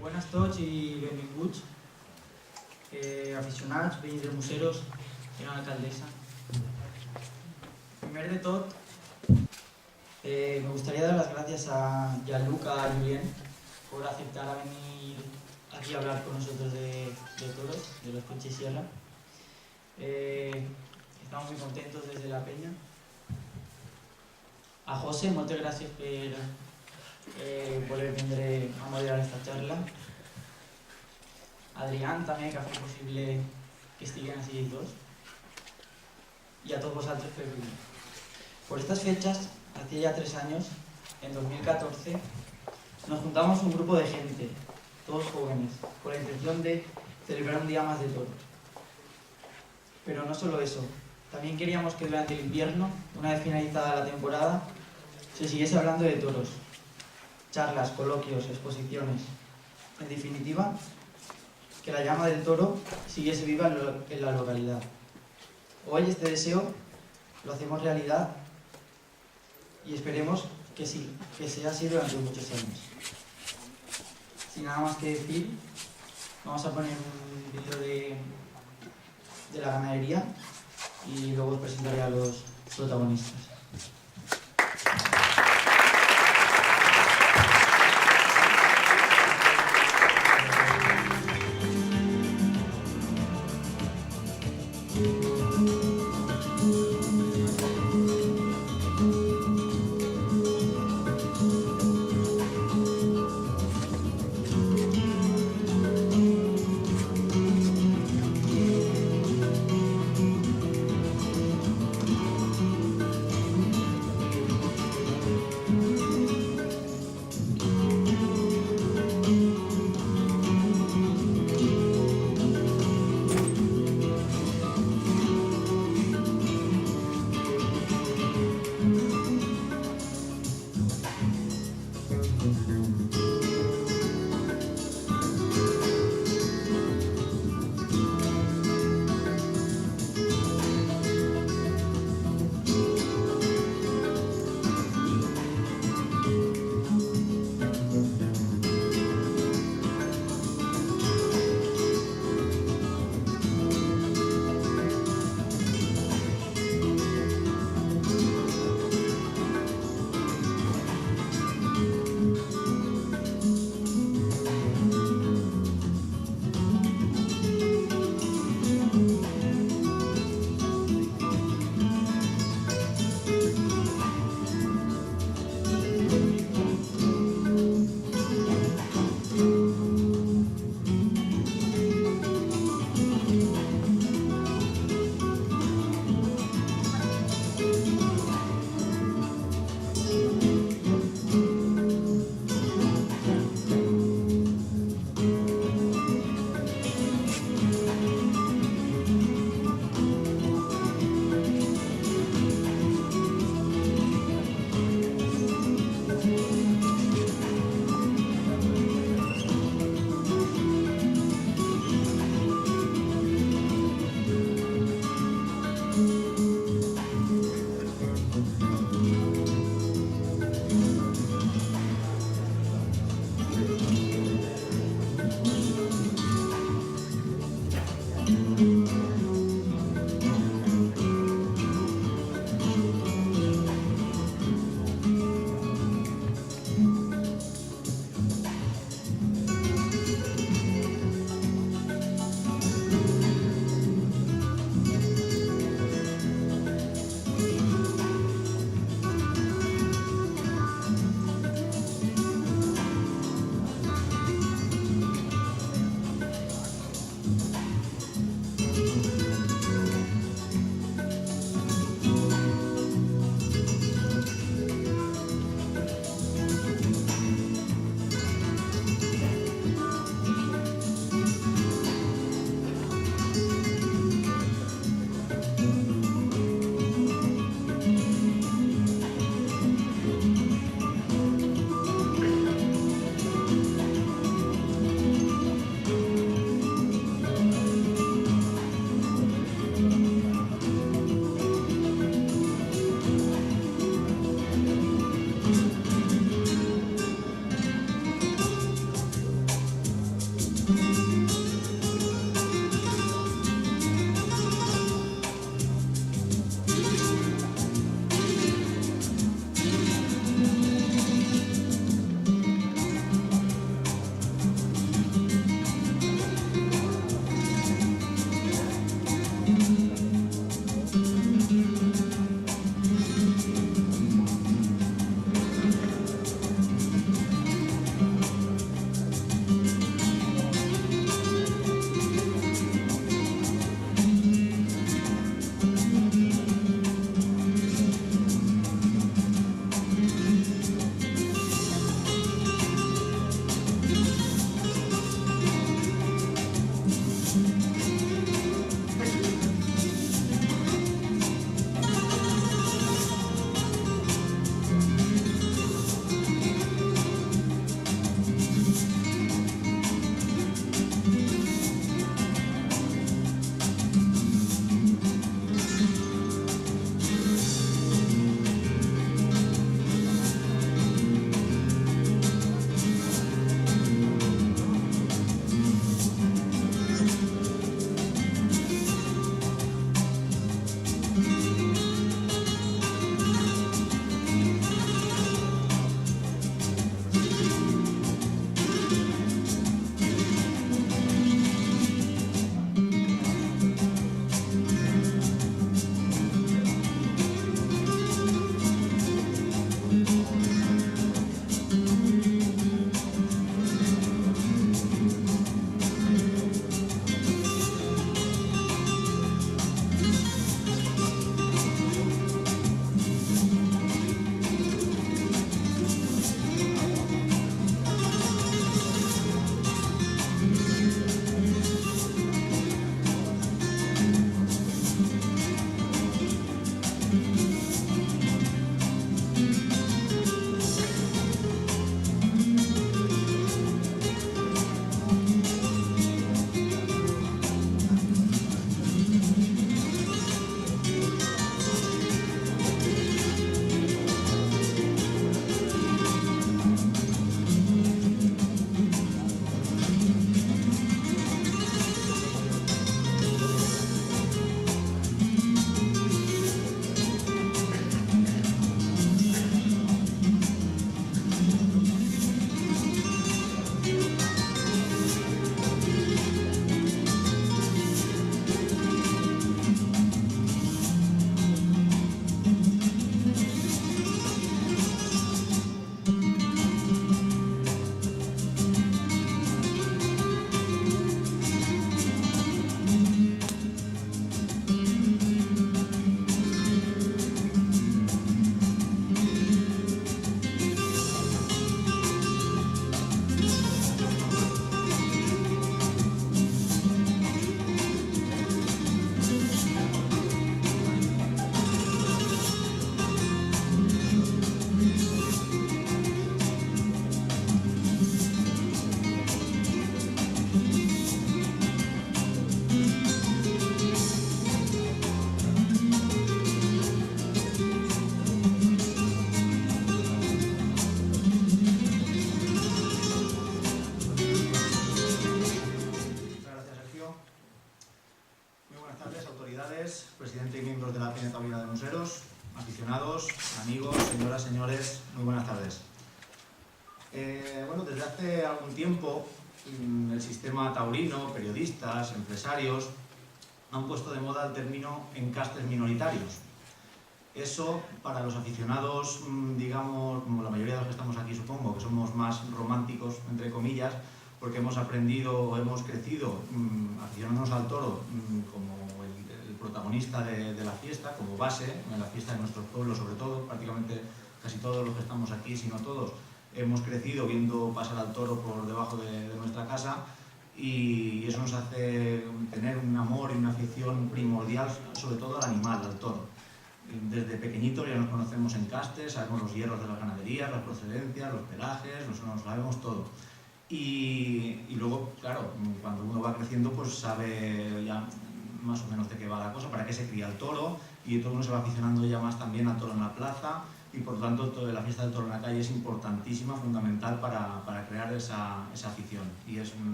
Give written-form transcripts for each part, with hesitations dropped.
Buenas tots i benvinguts, aficionats, veïns de Museros, senyora alcaldessa. Primer de tot, me gustaría dar las gracias a Gianluca y Julien por aceptar a venir aquí a hablar con nosotros de toros, de los Concha y Sierra. Estamos muy contentos desde la peña. A José, moltes gràcies per voler vindre a moderar esta charla. A Adrián també, que ha fet possible que estiguen així ells dos. Y a todos vosotros por venir. Por estas fechas, hace ya 3 años, en 2014, nos juntamos un grupo de gente, todos jóvenes, con la intención de celebrar un día más de toros. Pero no solo eso, también queríamos que durante el invierno, una vez finalizada la temporada, se siguiese hablando de toros. Charlas, coloquios, exposiciones. En definitiva, que la llama del toro siguiese viva en la localidad. Hoy este deseo lo hacemos realidad y esperemos que sí, que sea así durante muchos años. Sin nada más que decir, vamos a poner un vídeo de la ganadería y luego os presentaré a los protagonistas. aficionados, amigos, señoras, señores, muy buenas tardes. Bueno, desde hace algún tiempo el sistema taurino, periodistas, empresarios, han puesto de moda el término encastes minoritarios. Eso, para los aficionados, digamos, como la mayoría de los que estamos aquí, supongo, que somos más románticos, entre comillas, porque hemos aprendido o hemos crecido aficionándonos al toro como el protagonista de la fiesta, como base, en la fiesta de nuestros pueblos sobre todo, prácticamente casi todos los que estamos aquí, si no todos, hemos crecido viendo pasar al toro por debajo de nuestra casa, y eso nos hace tener un amor y una afición primordial, sobre todo al animal, al toro. Desde pequeñitos ya nos conocemos en castes, sabemos los hierros de las ganaderías, las procedencias, los pelajes, nos sabemos todo. Y luego, claro, cuando uno va creciendo, pues sabe ya más o menos de qué va la cosa, para qué se cría el toro, y todo uno se va aficionando ya más también al toro en la plaza, y por lo tanto la fiesta del toro en la calle es importantísima, fundamental para crear esa afición. Y es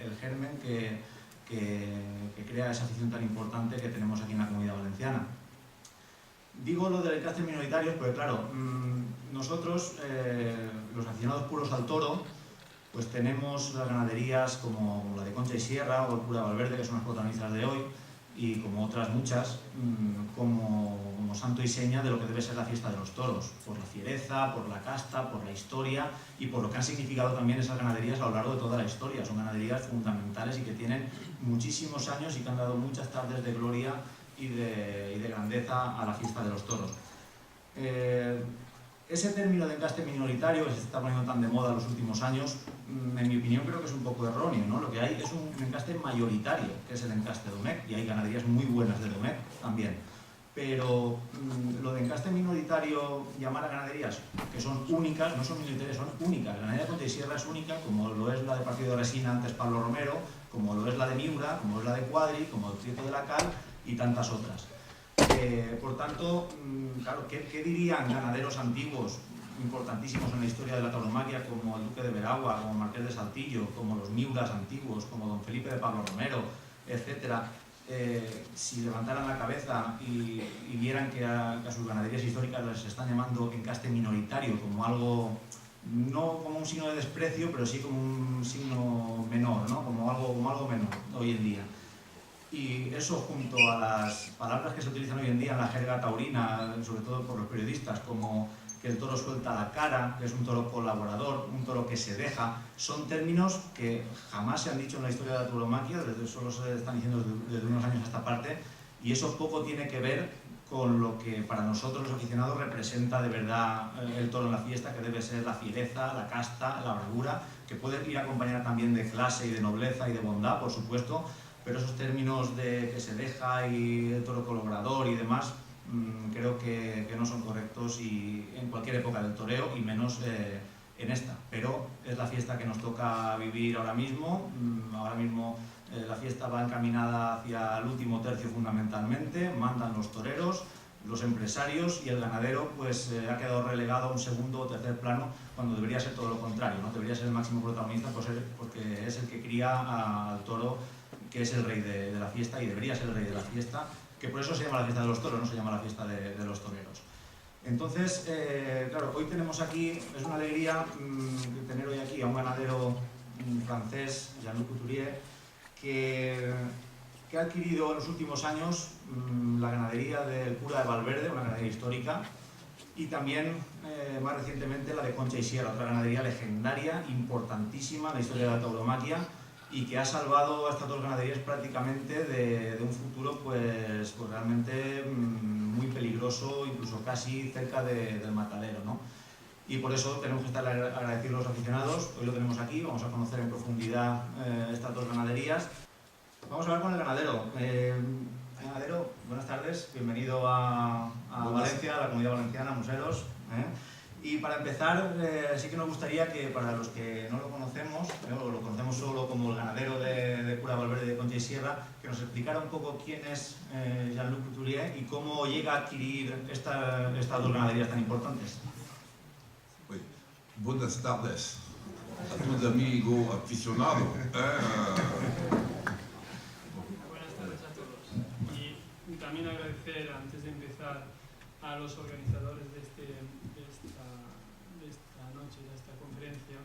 el germen que crea esa afición tan importante que tenemos aquí en la Comunidad Valenciana. Digo lo de encastes minoritarios porque, claro, nosotros, los aficionados puros al toro, pues tenemos las ganaderías como la de Concha y Sierra o el Cura de Valverde, que son las protagonistas de hoy, y como otras muchas, como santo y seña de lo que debe ser la fiesta de los toros, por la fiereza, por la casta, por la historia y por lo que han significado también esas ganaderías a lo largo de toda la historia. Son ganaderías fundamentales y que tienen muchísimos años y que han dado muchas tardes de gloria y de grandeza a la fiesta de los toros. Ese término de encaste minoritario que se está poniendo tan de moda en los últimos años, en mi opinión creo que es un poco erróneo, ¿no? Lo que hay es un encaste mayoritario, que es el encaste Domecq, y hay ganaderías muy buenas de Domecq también. Pero lo de encaste minoritario, llamar a ganaderías que son únicas, no son minoritarias, son únicas. La ganadería de Concha y Sierra es única, como lo es la de Partido de Resina, antes Pablo Romero, como lo es la de Miura, como es la de Cuadri, como el Prieto de la Cal y tantas otras. Por tanto, claro, ¿qué dirían ganaderos antiguos importantísimos en la historia de la tauromaquia, como el Duque de Veragua, como Marqués de Saltillo, como los Miuras antiguos, como don Felipe de Pablo Romero, etcétera? Si levantaran la cabeza y vieran que a sus ganaderías históricas les están llamando encaste minoritario como algo, no como un signo de desprecio, pero sí como un signo menor, ¿no? como algo menor hoy en día. Y eso, junto a las palabras que se utilizan hoy en día en la jerga taurina, sobre todo por los periodistas, como que el toro suelta la cara, que es un toro colaborador, un toro que se deja, son términos que jamás se han dicho en la historia de la tauromaquia, solo se están diciendo desde unos años a esta parte, y eso poco tiene que ver con lo que para nosotros los aficionados representa de verdad el toro en la fiesta, que debe ser la fiereza, la casta, la bravura, que puede ir acompañada también de clase y de nobleza y de bondad, por supuesto, pero esos términos de que se deja y el toro colaborador y demás, creo que no son correctos y en cualquier época del toreo y menos en esta. Pero es la fiesta que nos toca vivir ahora mismo. La fiesta va encaminada hacia el último tercio fundamentalmente, mandan los toreros, los empresarios, y el ganadero pues ha quedado relegado a un segundo o tercer plano, cuando debería ser todo lo contrario, ¿no? Debería ser el máximo protagonista porque es el que cría al toro, que es el rey de la fiesta y debería ser el rey de la fiesta, que por eso se llama la fiesta de los toros, no se llama la fiesta de los toreros. Entonces, claro, hoy tenemos aquí, es una alegría tener hoy aquí a un ganadero francés, Jean-Luc Couturier, que ha adquirido en los últimos años la ganadería del Cura de Valverde, una ganadería histórica, y también más recientemente la de Concha y Sierra, otra ganadería legendaria, importantísima en la historia de la tauromaquia, y que ha salvado a estas dos ganaderías prácticamente de un futuro pues realmente muy peligroso, incluso casi cerca del matadero, ¿no? Y por eso tenemos que estar agradecidos a los aficionados. Hoy lo tenemos aquí, vamos a conocer en profundidad estas dos ganaderías. Vamos a hablar con el ganadero. Ganadero, buenas tardes, bienvenido a Valencia, a la Comunidad Valenciana, a Museros. Y para empezar, sí que nos gustaría que, para los que no lo conocemos, o lo conocemos solo como el ganadero de Cura Valverde de Concha y Sierra, que nos explicara un poco quién es Jean-Luc Couturier y cómo llega a adquirir estas dos ganaderías tan importantes. Buenas tardes a todos amigos aficionados. Buenas tardes a todos. Y también agradecer, antes de empezar, a los organizadores de esta noche, de esta conferencia,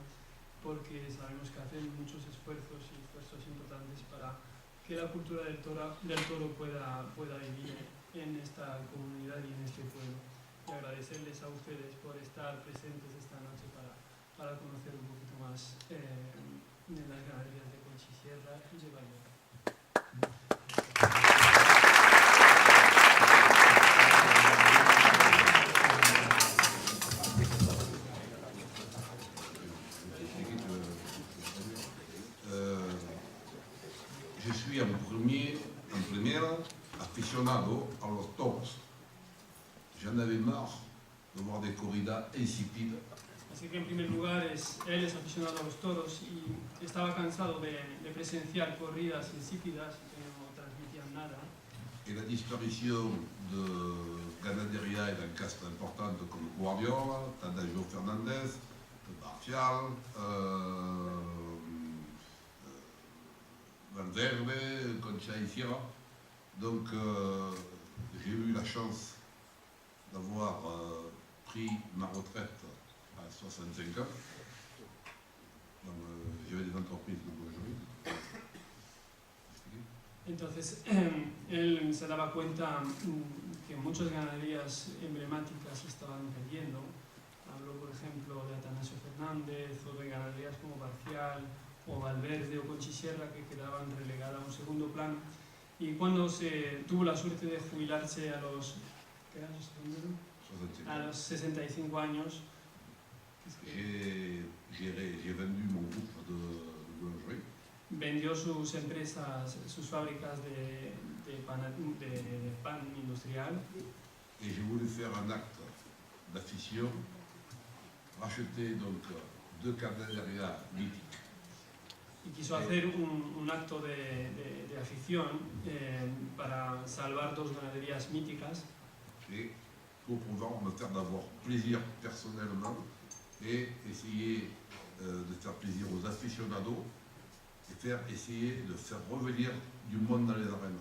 porque sabemos que hacen muchos esfuerzos importantes para que la cultura del toro pueda vivir en esta comunidad y en este pueblo. Y agradecerles a ustedes por estar presentes esta noche para conocer un poquito más de las ganaderías de Conchisierra y de Valverde. Je suis en primera aficionado a los toros. J'en avais marre de voir des corridas insipidas. Así que en primer lugar él es aficionado a los toros y estaba cansado de presenciar corridas insípidas que no transmitían nada. Et la disparition de ganadería en Lancaster importante como Guardiola, Tadeo Fernández, Barfial, Valverde, Concha y Sierra. Donc j'ai eu la chance d'avoir pris ma retraite à 65 ans. J'avais des entreprises de boulangerie. Entonces él se daba cuenta que muchas ganaderías emblemáticas se estaban perdiendo. Habló, por ejemplo, de Atanasio Fernández o de ganaderías como Barcial o Valverde o Conchisierra que quedaban relegadas a un segundo plano. Y cuando se tuvo la suerte de jubilarse a los 65 años, j'ai vendu mon groupe de boulangerie. Vendió sus empresas, sus fábricas de pan industrial. Et j'ai voulu faire un acte d'affection, racheter donc deux ganaderías mythiques. Y quiso hacer un acto de afición para salvar dos ganaderías míticas. Et pour pouvoir me faire d'avoir plaisir personnellement et essayer de faire plaisir aux aficionados et essayer de faire revenir du monde dans les arènes.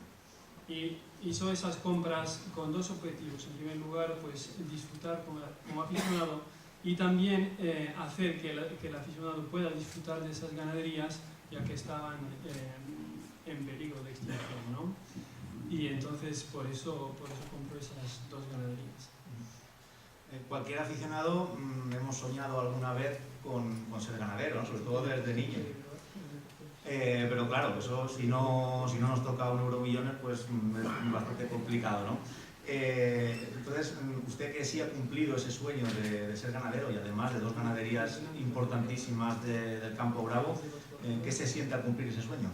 Y hizo esas compras con dos objetivos. En primer lugar, pues disfrutar como aficionado y también hacer que el aficionado pueda disfrutar de esas ganaderías ya que estaban en peligro de extinción, ¿no? Y entonces por eso compró esas dos ganaderías. Cualquier aficionado hemos soñado alguna vez con ser ganadero, ¿no? Sobre todo desde niño. Pero claro, eso si no nos toca un euromillones, pues es bastante complicado, ¿no? Entonces, usted que sí ha cumplido ese sueño de ser ganadero y además de dos ganaderías importantísimas del Campo Bravo, ¿qué se siente al cumplir ese sueño?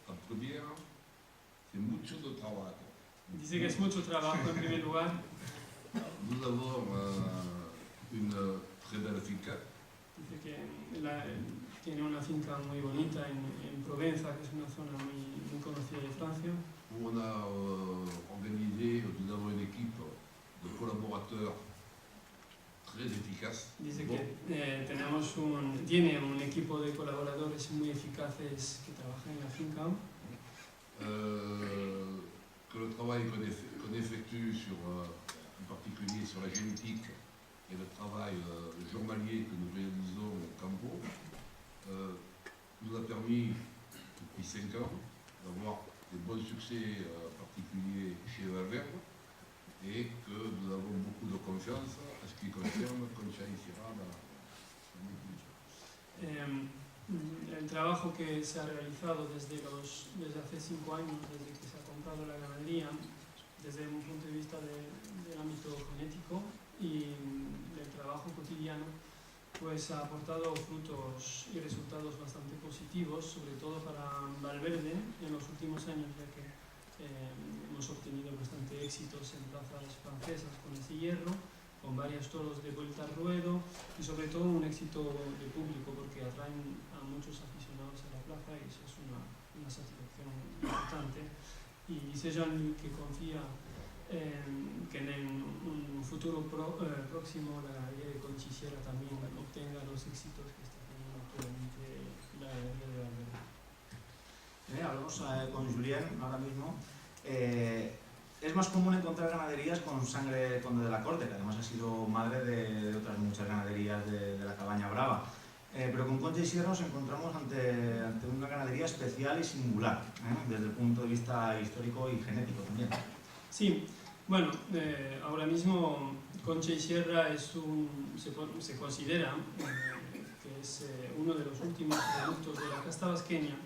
La primera, c'est mucho de trabajo. Dice que es mucho trabajo en primer lugar. Nous avons une très belle finca. Dice que tiene una finca muy bonita en Provenza, que es una zona muy conocida de Francia. Où on a organisé, nous avons une équipe de collaborateurs très efficace. Dice que tiene un equipo de colaboradores muy eficaces que trabajan en la finca. Que le travail qu'on effectue en particulier sur la génétique et le travail journalier que nous réalisons au Campo nous a permis depuis 5 ans d'avoir des bons succès particuliers chez Valverde et que nous avons beaucoup de confiance en ce qui concerne Concha y Sierra. El trabajo que se ha realizado desde hace 5 años, desde que se ha comprado la ganadería, desde un punto de vista del ámbito genético y del trabajo cotidiano, pues ha aportado frutos y resultados bastante positivos, sobre todo para Valverde en los últimos años, ya que hemos obtenido bastante éxitos en plazas francesas con ese hierro, con varios toros de vuelta al ruedo y sobre todo un éxito de público porque atraen a muchos aficionados a la plaza y eso es una satisfacción importante. Y dice Jean-Luc que confía que en un futuro próximo la ganadería de Conchisierra también obtenga los éxitos que está teniendo actualmente la ganadería de Valverde. Hablamos con Julien ahora mismo Es más común encontrar ganaderías con sangre conde de la corte, que además ha sido madre de otras muchas ganaderías de la Cabaña Brava. Pero con Concha y Sierra nos encontramos ante una ganadería especial y singular, desde el punto de vista histórico y genético también. Sí, bueno, ahora mismo Concha y Sierra se considera que es uno de los últimos productos de la casta vasqueña,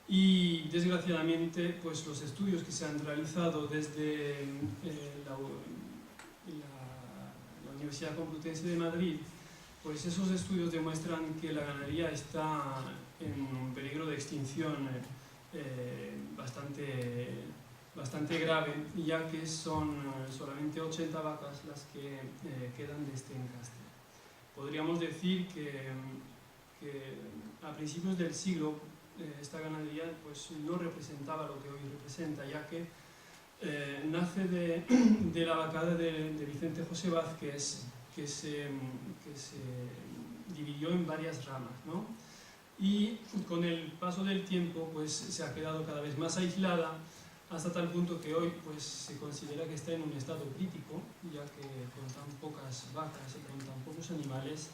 y desgraciadamente pues los estudios que se han realizado desde la Universidad Complutense de Madrid, pues esos estudios demuestran que la ganadería está en peligro de extinción bastante grave, ya que son solamente 80 vacas las que quedan de este encaste. Podríamos decir que a principios del siglo esta ganadería pues no representaba lo que hoy representa, ya que nace de la vacada de Vicente José Vázquez, que se dividió en varias ramas, ¿no? Y con el paso del tiempo pues se ha quedado cada vez más aislada, hasta tal punto que hoy pues se considera que está en un estado crítico, ya que con tan pocas vacas y con tan pocos animales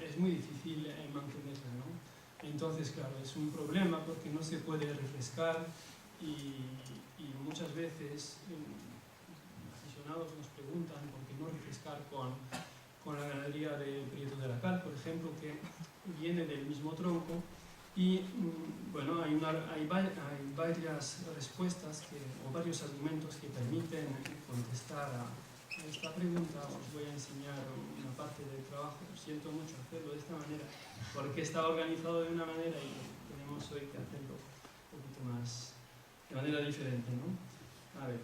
es muy difícil mantenerla, ¿no? Entonces, claro, es un problema porque no se puede refrescar, y muchas veces aficionados nos preguntan por qué no refrescar con la ganadería de Prieto de la Cal, por ejemplo, que viene del mismo tronco. Y bueno, hay varias respuestas o varios argumentos que permiten contestar a esta pregunta. Os voy a enseñar una parte del trabajo. Siento mucho hacerlo de esta manera porque está organizado de una manera y tenemos hoy que hacerlo un poquito más de manera diferente, ¿no? A ver,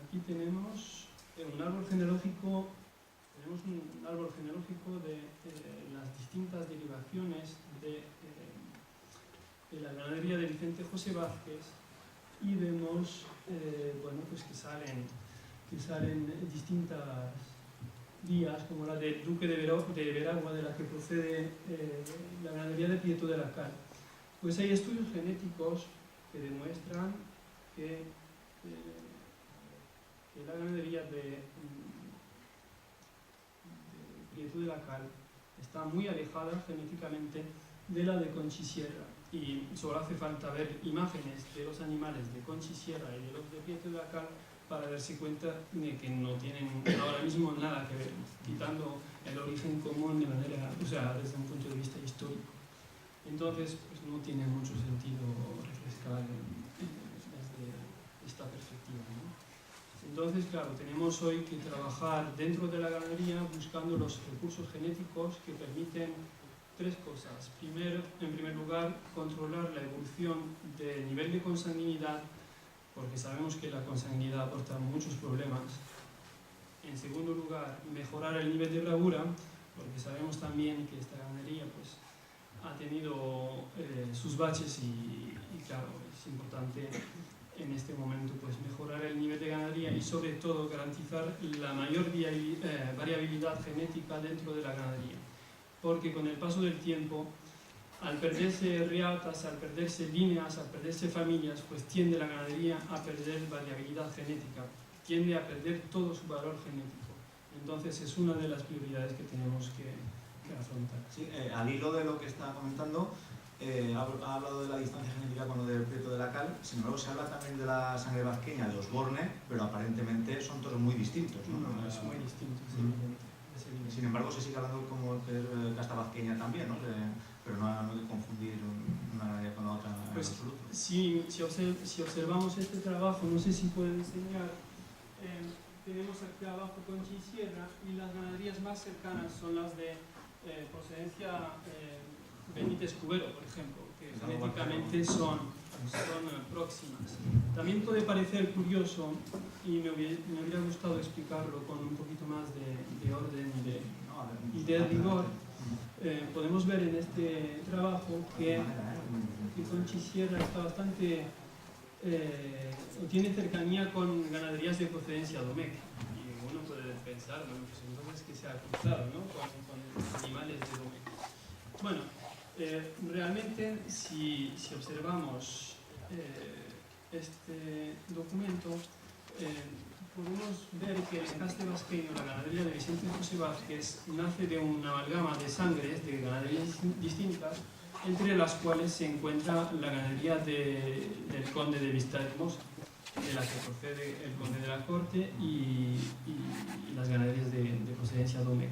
aquí tenemos un árbol genealógico. Tenemos un árbol genealógico de las distintas derivaciones de la ganadería de Vicente José Vázquez, y vemos bueno, pues que salen distintas vías, como la del Duque de Veragua, de la que procede la ganadería de Prieto de la Cal. Pues hay estudios genéticos que demuestran que la ganadería de Prieto de la Cal está muy alejada genéticamente de la de Concha y Sierra, y solo hace falta ver imágenes de los animales de Concha y Sierra y de los de Prieto de la Cal para darse cuenta de que no tienen ahora mismo nada que ver, quitando el origen común de manera, o sea, desde un punto de vista histórico. Entonces, pues no tiene mucho sentido refrescar desde esta perspectiva, ¿no? Entonces, claro, tenemos hoy que trabajar dentro de la ganadería buscando los recursos genéticos que permiten tres cosas. En primer lugar, controlar la evolución del nivel de consanguinidad, porque sabemos que la consanguinidad aporta muchos problemas. En segundo lugar, mejorar el nivel de bravura, porque sabemos también que esta ganadería pues, ha tenido sus baches y claro, es importante en este momento pues, mejorar el nivel de ganadería y sobre todo garantizar la mayor variabilidad genética dentro de la ganadería. Porque con el paso del tiempo, al perderse riatas, al perderse líneas, al perderse familias, pues tiende la ganadería a perder variabilidad genética, tiende a perder todo su valor genético. Entonces es una de las prioridades que tenemos que afrontar. Sí, al hilo de lo que está comentando, ha hablado de la distancia genética con lo del Prieto de la Cal, sin embargo se habla también de la sangre vasqueña de Osborne, pero aparentemente son todos muy distintos, ¿no? No, es muy distinto, es evidente. Sin embargo, se sigue hablando como casta vasqueña también, ¿no? Pero no hay que confundir una ganadería con la otra en pues, absoluto. Si observamos este trabajo, no sé si pueden enseñar, tenemos aquí abajo Concha y Sierra, y las ganaderías más cercanas son las de procedencia Benítez Cubero, por ejemplo, que genéticamente son próximas. También puede parecer curioso, y me hubiera gustado explicarlo con un poquito más de orden y de rigor. Podemos ver en este trabajo que Concha y Sierra está bastante, tiene cercanía con ganaderías de procedencia Domecq. Y uno puede pensar, bueno, pues entonces que se ha cruzado, ¿no? con animales de Domecq. Bueno, realmente si observamos este documento, podemos ver que el encaste vasqueño, la ganadería de Vicente José Vázquez, nace de una amalgama de sangres de ganaderías distintas, entre las cuales se encuentra la ganadería del conde de Vistahermosa, de la que procede el conde de la corte, y las ganaderías de procedencia Domecq.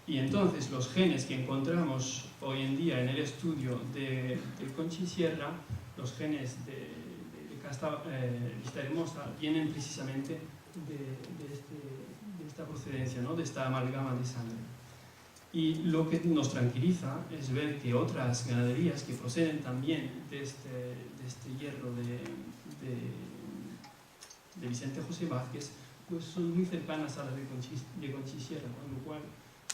Y entonces los genes que encontramos hoy en día en el estudio de Conchisierra, los genes de casta Vistahermosa, vienen precisamente de esta procedencia, ¿no? De esta amalgama de sangre. Y lo que nos tranquiliza es ver que otras ganaderías que proceden también de este hierro de Vicente José Vázquez, pues son muy cercanas a las de Conchisierra, con lo cual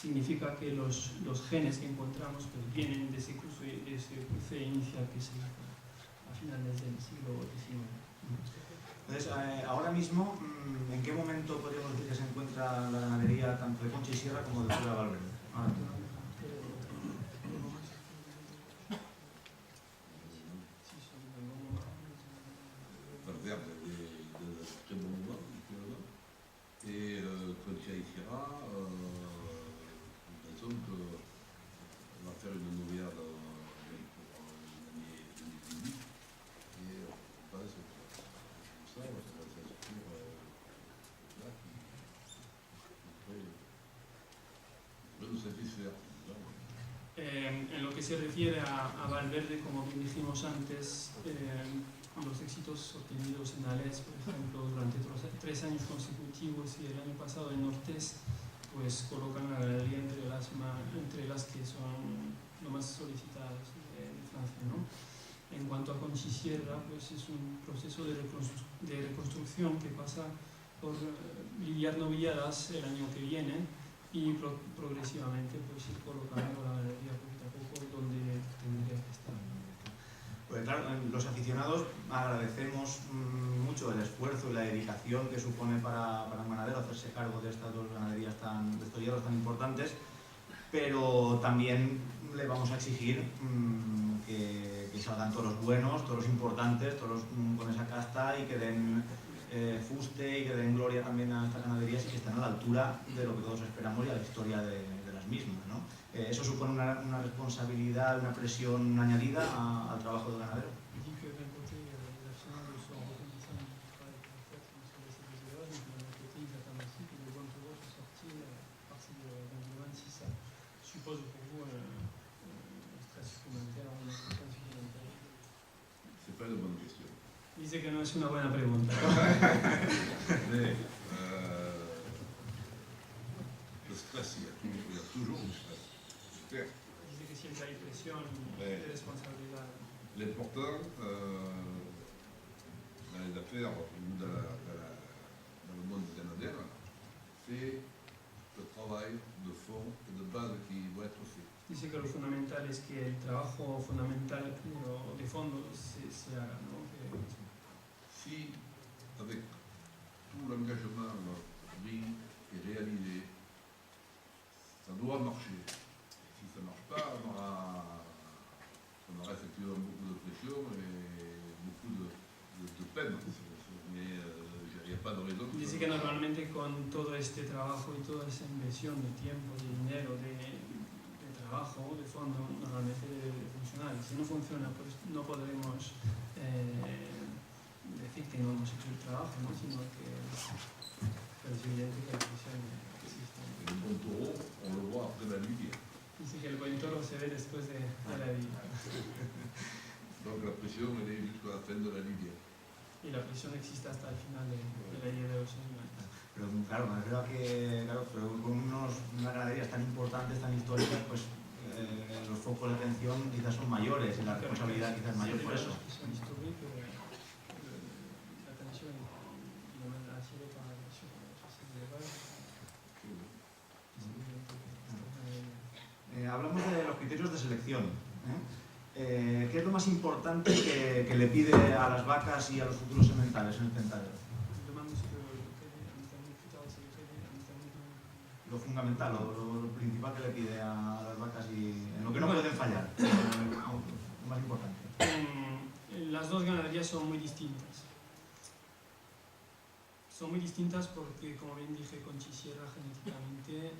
significa que los genes que encontramos pues vienen de ese cruce inicial que se hizo a finales del siglo XIX. Entonces, ahora mismo, ¿en qué momento podríamos decir que se encuentra la ganadería tanto de Conchisierra como de Puebla Valverde? Valverde de très bon moment, et Conchisierra, donc on va faire une noviade pour l'année 2018, et on pense que ça va s'inscrire là qui pourrait nous satisfaire. En lo que se refiere a Valverde, como bien dijimos antes, los éxitos obtenidos en Alés, por ejemplo, durante 3 años consecutivos y el año pasado en Nortés, pues colocan a la ganadería entre las que son lo más solicitadas de Francia, ¿no? En cuanto a Conchisierra, pues es un proceso de reconstrucción que pasa por lidiar novilladas el año que viene y progresivamente pues ir colocando la ganadería poquito a poco donde tendría que estar. Pues claro, los aficionados agradecemos mucho el esfuerzo y la dedicación que supone para un ganadero hacerse cargo de estas dos ganaderías de estos hierros tan importantes, pero también le vamos a exigir que salgan toros buenos, toros importantes, toros con esa casta y que den fuste y que den gloria también a estas ganaderías y que estén a la altura de lo que todos esperamos y a la historia de las mismas, ¿no? Eso supone una responsabilidad, una presión añadida al trabajo del ganadero. C'est pas une bonne question. Dice que no es una buena pregunta. Mais le stress, il y a toujours du stress. Clair. Dice que siempre hay presión y responsabilidad. L'important dans les affaires ou dans le monde canadien, c'est le travail de fond et de base qui doit être fait. Dice que lo fundamental es que el trabajo fundamental o de fondo se haga, ¿no? Si, avec tout l'engagement pris et réalisé, ça doit marcher. Si ça ne marche pas, on aura effectivement beaucoup de pression et beaucoup de peine. Mais il n'y a pas de raison. Dice que normalmente con todo este trabajo y toda esa inversión de tiempo, de dinero, de trabajo, de fondo, normalmente debe funcionar. Y si no funciona, pues no podremos decir que no hemos hecho el trabajo, ¿no? Sino que es evidente que la presión existe. El buen toro, on le voit après la lidia. Dice que el buen toro se ve después de la lidia. Donc la pression, elle est jusqu'à la fin de la lidia. Y la presión existe hasta el final de la lidia de los animales. Pero claro, me refiero a que pero con unas ganaderías tan importantes, tan históricas, pues los focos de atención quizás son mayores y la responsabilidad quizás es mayor por eso. Hablamos de los criterios de selección. ¿Qué es lo más importante que le pide a las vacas y a los futuros sementales en el centadero? Lo fundamental, lo principal que le pide a las vacas y en lo que no pueden fallar, lo más importante. las dos ganaderías son muy distintas. Son muy distintas porque, como bien dije, Conchisierra genéticamente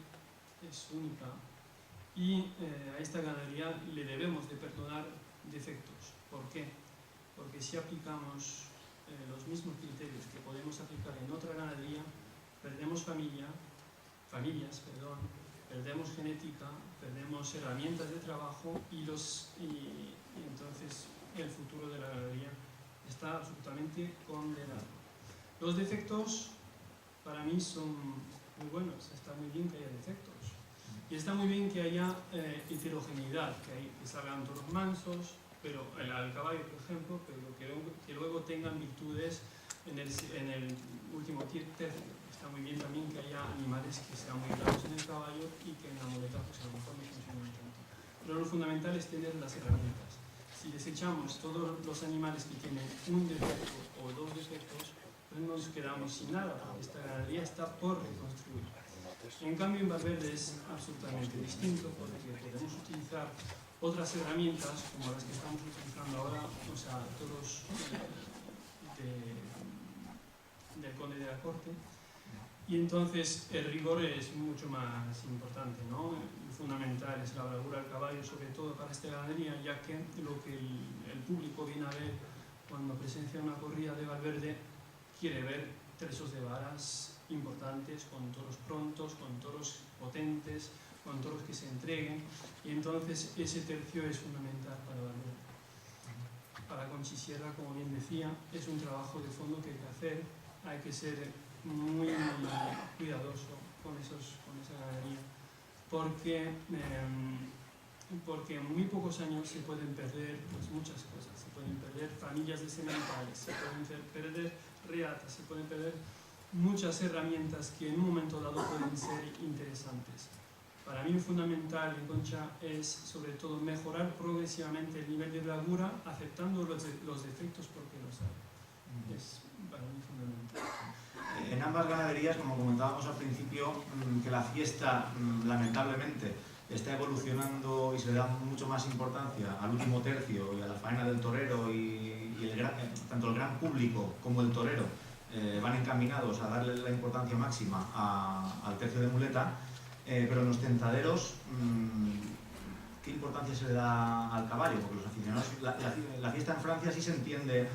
es única y a esta ganadería le debemos de perdonar defectos. ¿Por qué? Porque si aplicamos los mismos criterios que podemos aplicar en otra ganadería, perdemos familias, perdemos genética, perdemos herramientas de trabajo y entonces el futuro de la ganadería está absolutamente condenado. Los defectos para mí son muy buenos, está muy bien que haya defectos y está muy bien que haya heterogeneidad, que salgan toros mansos, pero al caballo, por ejemplo, pero que luego tengan virtudes en el último tercio. Está muy bien también que haya animales que sean muy bravos en el caballo y que en la muleta pues a lo mejor no funcionen tanto. Pero lo fundamental es tener las herramientas. Si desechamos todos los animales que tienen un defecto o dos defectos, pues nos quedamos sin nada, porque esta ganadería está por reconstruir. En cambio, en Valverde es absolutamente distinto, porque podemos utilizar otras herramientas, como las que estamos utilizando ahora, o sea, toros del Conde de la Corte, y entonces el rigor es mucho más importante, ¿no? Lo fundamental es la bravura del caballo, sobre todo para esta ganadería, ya que lo que el público viene a ver cuando presencia una corrida de Valverde quiere ver tresos de varas importantes, con toros prontos, con toros potentes, con toros que se entreguen, y entonces ese tercio es fundamental para Valverde. Para Conchisierra, como bien decía, es un trabajo de fondo que hay que hacer, hay que ser muy cuidadoso con esa ganadería, porque en muy pocos años se pueden perder pues, muchas cosas, se pueden perder familias de sementales, se pueden perder reatas, se pueden perder muchas herramientas que en un momento dado pueden ser interesantes. Para mí lo fundamental en Concha es sobre todo mejorar progresivamente el nivel de bravura, aceptando los defectos porque los hay. Es para mí fundamental. En ambas ganaderías, como comentábamos al principio, que la fiesta lamentablemente está evolucionando y se le da mucho más importancia al último tercio y a la faena del torero y tanto el gran público como el torero van encaminados a darle la importancia máxima al tercio de muleta, pero en los tentaderos, ¿qué importancia se le da al caballo? Porque los aficionados, la fiesta en Francia sí se entiende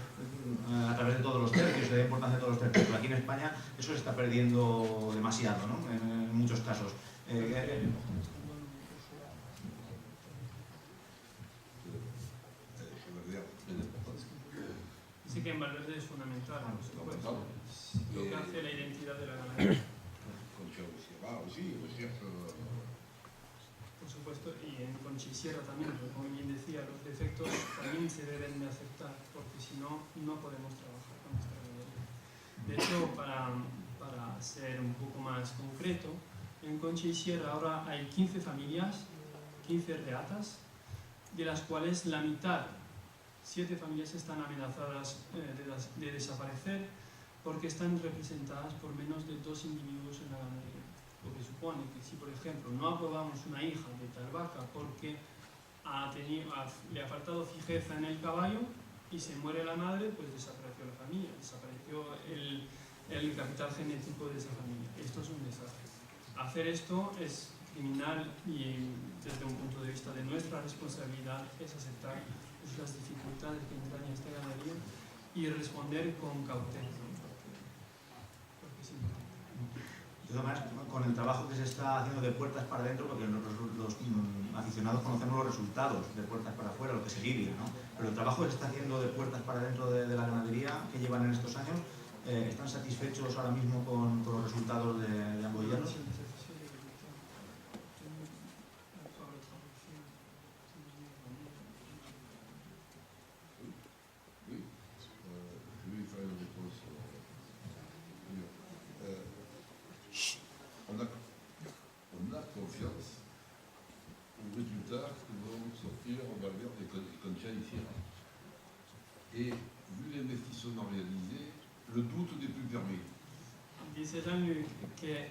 a través de todos los tercios, se da importancia a todos los tercios, pero aquí en España eso se está perdiendo demasiado, ¿no? En muchos casos. Sí que en Valverde es fundamental, por supuesto. Lo que hace la identidad de la ganadería. Por supuesto, y en Conchisierra también, como bien decía, los defectos también se deben de aceptar, porque si no, no podemos trabajar con esta ganadería. De hecho, para ser un poco más concreto, en Conchisierra ahora hay 15 familias, 15 reatas, de las cuales la mitad, 7 familias están amenazadas de desaparecer porque están representadas por menos de 2 individuos en la ganadería. Lo que supone que si, por ejemplo, no aprobamos una hija de tal vaca porque le ha faltado fijeza en el caballo y se muere la madre, pues desapareció la familia, desapareció el capital genético de esa familia. Esto es un desastre. Hacer esto es criminal y desde un punto de vista de nuestra responsabilidad es aceptar las dificultades que entraña esta ganadería y responder con cautela, porque es importante. De todas maneras, con el trabajo que se está haciendo de puertas para adentro, porque los aficionados conocemos los resultados de puertas para afuera, lo que se lidia, ¿no? Pero el trabajo que se está haciendo de puertas para adentro de la ganadería que llevan en estos años, ¿están satisfechos ahora mismo con los resultados de ambos llanos? On a confiance aux résultats que vont sortir Valverde et Conchisierra. Et vu l'investissement réalisé, le doute n'est plus permis. Dice Jean-Luc que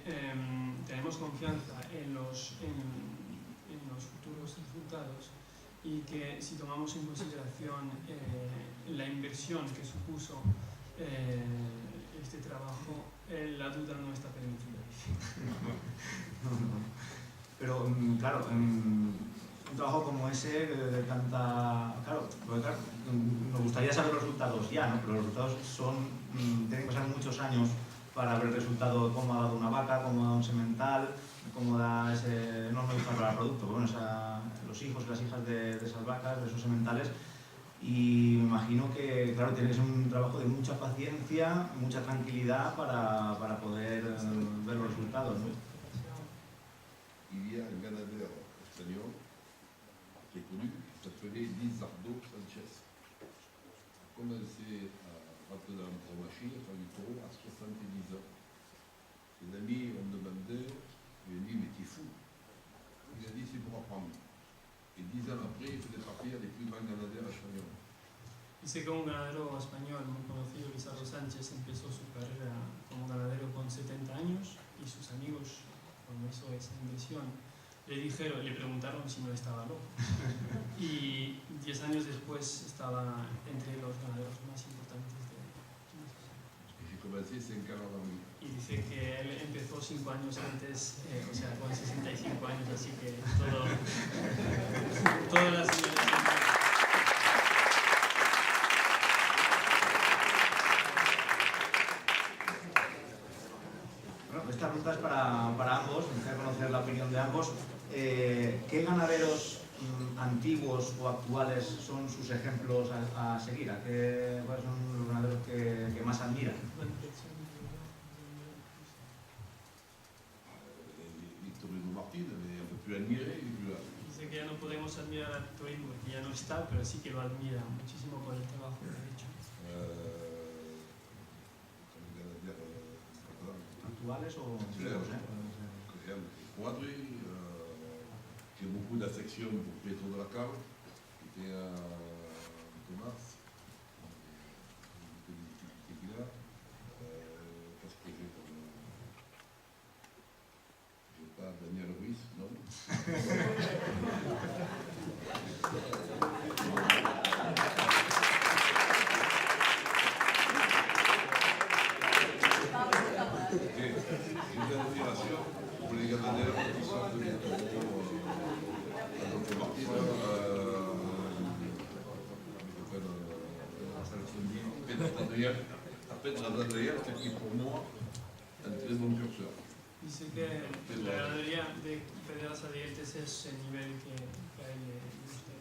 tenemos confianza en los futuros resultados y que si tomamos en consideración la inversión que supuso este trabajo, la duda no está permitida. Pero, claro, un trabajo como ese, de tanta... Claro, porque, claro, nos gustaría saber los resultados ya, ¿no? Pero los resultados tienen que pasar muchos años para ver el resultado, cómo ha dado una vaca, cómo da un semental, cómo da ese enorme para el producto. Bueno, los hijos y las hijas de esas vacas, de esos sementales. Y me imagino que, claro, tiene que ser un trabajo de mucha paciencia, mucha tranquilidad para poder ver los resultados, ¿no? Il y a un ganadero espagnol qui est connu, qui s'appelait Lizardo Sanchez. Il a commencé à rentrer dans la machine, à faire du taureau à 70 ans. Ses amis ont demandé, il a dit, mais t'es fou. Il a dit, c'est pour apprendre. Et 10 ans après, il faisait partie des plus grands ganadères espagnols. Dice que un ganadero español muy conocido, Lizardo Sánchez, empezó su carrera como ganadero con 70 años y sus amigos, cuando hizo esa inversión, le preguntaron si no estaba loco. Y 10 años después estaba entre los ganaderos más importantes de México. Et j'ai commencé 5 ans avant lui. Y dice que él empezó 5 años antes, o sea, con 65 años, así que todas las señales. Bueno, esta pregunta es para ambos, me gustaría conocer la opinión de ambos. ¿Qué ganaderos antiguos o actuales son sus ejemplos a seguir? ¿Cuáles son los ganaderos que más admiran? Victorino Martín, mais on ne peut plus admirer, il est plus là. Dice que ya no podemos admirar a Torino porque ya no está, pero sí que lo admira muchísimo por el trabajo que ha hecho. Comme ganadère catalan. ¿Actuales o Claro. antiguos? Quadri, j'ai beaucoup d'affection pour Pietro de la Cave, qui était à Thomas. Qu'est-ce que j'ai comme. J'ai pas Daniel Ruiz, non. J'ai une admiration pour les ganaderos qui sortent des taureaux à d'autres parties. Pedro Adriel, qui est pour moi un très bon curseur. Dice que la ganadería de Pedraza de Dientes es el nivel que a él le gusta.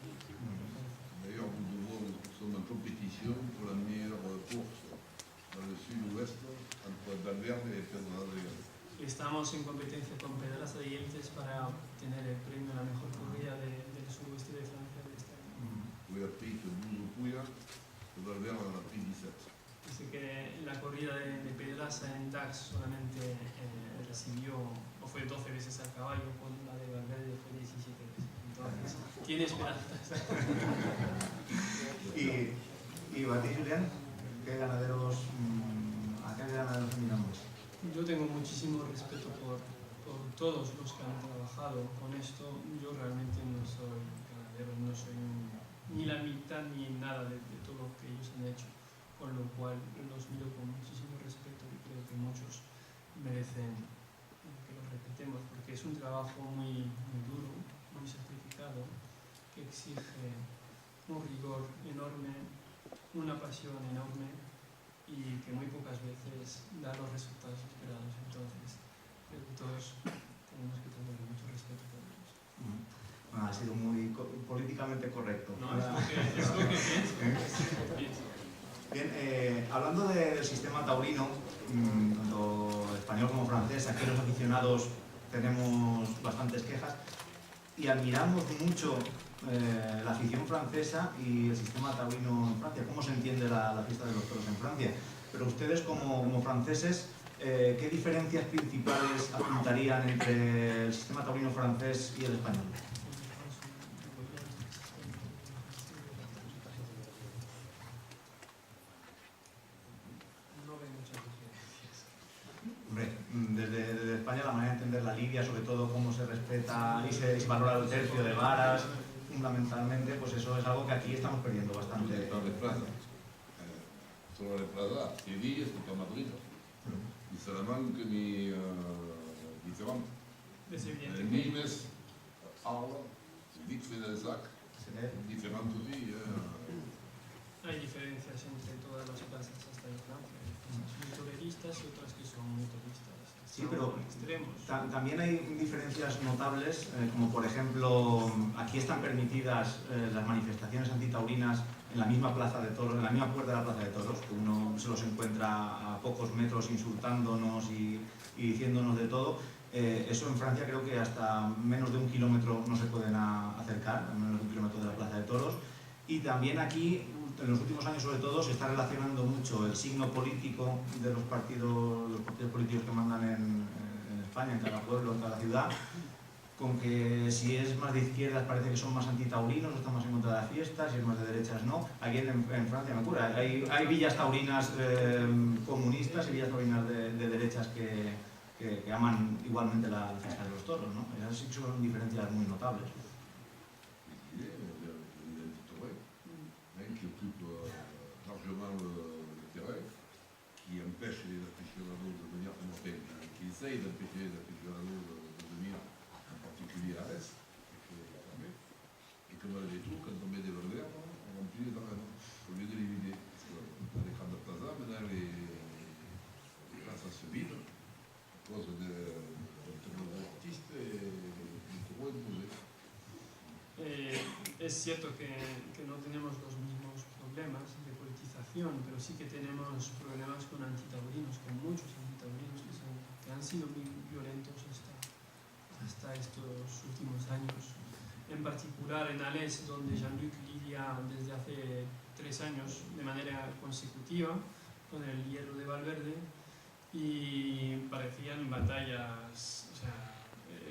D'ailleurs, nous sommes en compétition pour la meilleure course dans le sud-ouest entre Valverde et Pedro Adriel. Estamos en competencia con Pedraza de Dientes para obtener el premio a la mejor corrida del suroeste de Francia de este año. Où il a pris 12 Pouillas, et Valverde en a pris 17. Dice que la corrida de Pedraza en DAX solamente recibió, o fue 12 veces al caballo, con la de Valverde fue 17 veces. Entonces, tiene esperanzas. ¿Y para ti, Julián? ¿A qué ganaderos admiramos? Yo tengo muchísimo respeto por todos los que han trabajado con esto. Yo realmente no soy ganadero, no soy ni la mitad ni nada de todo lo que ellos han hecho, con lo cual los miro con muchísimo respeto y creo que muchos merecen que los respetemos porque es un trabajo muy duro, muy sacrificado, que exige un rigor enorme, una pasión enorme y que muy pocas veces da los resultados esperados. Entonces, creo que todos tenemos que tener mucho respeto por ellos. Ha sido muy políticamente correcto. No, es lo que pienso. Bien, hablando del sistema taurino, tanto español como francés, aquí los aficionados tenemos bastantes quejas y admiramos mucho la afición francesa y el sistema taurino en Francia. ¿Cómo se entiende la fiesta de los toros en Francia? Pero ustedes como franceses, ¿qué diferencias principales apuntarían entre el sistema taurino francés y el español? Hombre, desde España la manera de entender la lidia, sobre todo cómo se respeta y se valora el tercio de varas, fundamentalmente, pues eso es algo que aquí estamos perdiendo bastante. Dans les plazas. Sur les plazas, Séville, c'est pas Madrid. Ni Salamanca, ni différentes. Es evidente que Nîmes, Arles, Vic-Fezensac, différentes villes. hay diferencias entre todas las plazas hasta en Francia. Hay plazas muy turistas y otras que son muy turistas. Sí, pero extremos. también hay diferencias notables, como por ejemplo, aquí están permitidas las manifestaciones antitaurinas en la misma plaza de toros, en la misma puerta de la plaza de toros, que uno se los encuentra a pocos metros insultándonos y diciéndonos de todo. Eso en Francia creo que hasta menos de 1 kilómetro no se pueden acercar, a menos de 1 kilómetro de la plaza de toros. Y también aquí, en los últimos años sobre todo, se está relacionando mucho el signo político de los partidos políticos que mandan en España, en cada pueblo, en cada ciudad, con que si es más de izquierdas parece que son más antitaurinos, están más en contra de las fiestas, si es más de derechas no. Aquí en Francia me ocurre, hay villas taurinas comunistas y villas taurinas de derechas que aman igualmente la fiesta de los toros, ¿no? Esas sí que son diferencias muy notables. Qui occupe largement le terrain, qui empêche les aficionados de venir, qui essaye d'empêcher les aficionados de venir, en particulier à l'Est, et que malgré tout, quand on met des valeurs, on remplit les arènes, au lieu de les vider. Parce que dans les grandes plazas, maintenant les places se vident à cause d'un terreau artiste et du terreau imposé. Es cierto que no tenemos los mismos problemas de politización, pero sí que tenemos problemas con antitaurinos, con muchos antitaurinos que han sido muy violentos hasta estos últimos años. En particular en Alès, donde Jean-Luc lidia desde hace 3 años de manera consecutiva con el hierro de Valverde, y parecían batallas, o sea,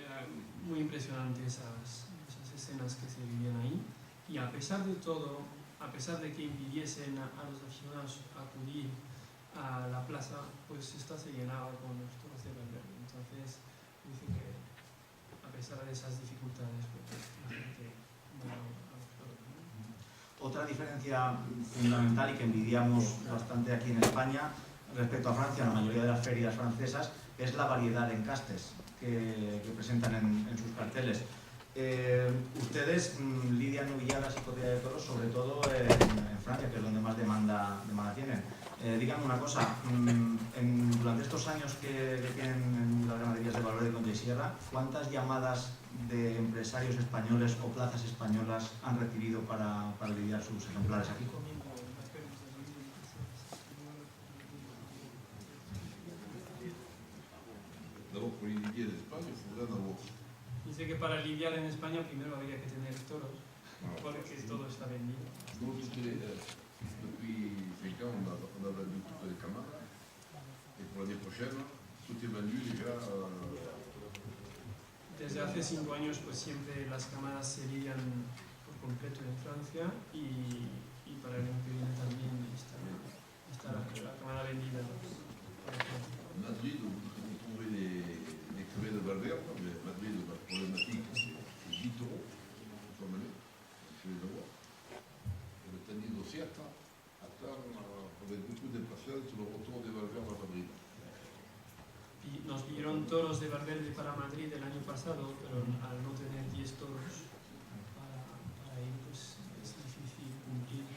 era muy impresionante esas escenas que se vivían ahí, y a pesar de todo, a pesar de que impidiesen a los aficionados acudir a la plaza, pues esta se llenaba con los toros de Valverde. Entonces dice que a pesar de esas dificultades, pues la gente va a los toros, ¿no? Otra diferencia fundamental y que envidiamos bastante aquí en España respecto a Francia, la mayoría de las ferias francesas, es la variedad de encastes que presentan en sus carteles. Ustedes lidian novilladas y corrida de toros, sobre todo en Francia, que es donde más demanda tienen. Díganme una cosa, durante estos años que tienen las ganaderías de Valverde y Conde y Sierra, ¿cuántas llamadas de empresarios españoles o plazas españolas han recibido para lidiar sus ejemplares aquí? D'abord, pour lidier d'Espagne, il faudrait en avoir. Dice que para lidiar en España primero habría que tener toros, porque todo está vendido. Nous, depuis 5 ans, on a vendu toutes les camadas. Et pour l'année prochaine, tout est vendu déjà. Desde hace 5 años, pues siempre las camadas se lidian por completo en Francia, y para el año que viene también está la camada vendida. En Madrid, vous trouvez les crevets de Valverde, mais Madrid, la problématique, c'est 10 taureaux, il faut mener, il faut les avoir. Et le Tenido Sierra attend avec beaucoup d'impatience le retour de Valverde à Madrid. Y nos dieron toros de Valverde para Madrid el año pasado, pero al no tener 10 toros para ir, pues es difícil cumplir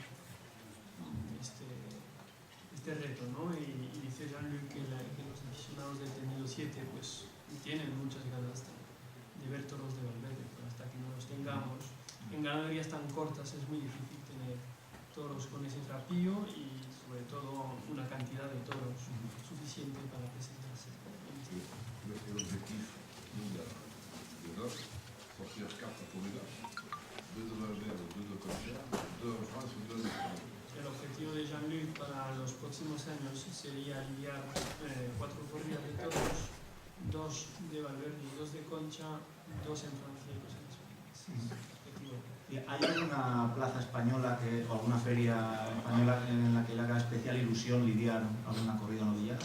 este reto, ¿no? Y dice Jean-Luc que los aficionados del Tenido 7 pues tienen muchas ganas de ver toros de Valverde, pero hasta que no los tengamos, en ganaderías tan cortas es muy difícil tener toros con ese trapío y sobre todo una cantidad de toros suficiente para presentarse. L'objectif, nous, de l'offre, sortir 4 corridas, 2 de Valverde, 2 de Concha, 2 en France et 2 en Espagne. El objetivo de Jean-Luc para los próximos años sería lidiar 4 corridas de toros, 2 de Valverde y 2 de Concha, 2 en Francia y 2 en España. Ese es el objetivo. ¿Hay alguna plaza española o alguna feria española en la que le haga especial ilusión lidiar alguna corrida novillada?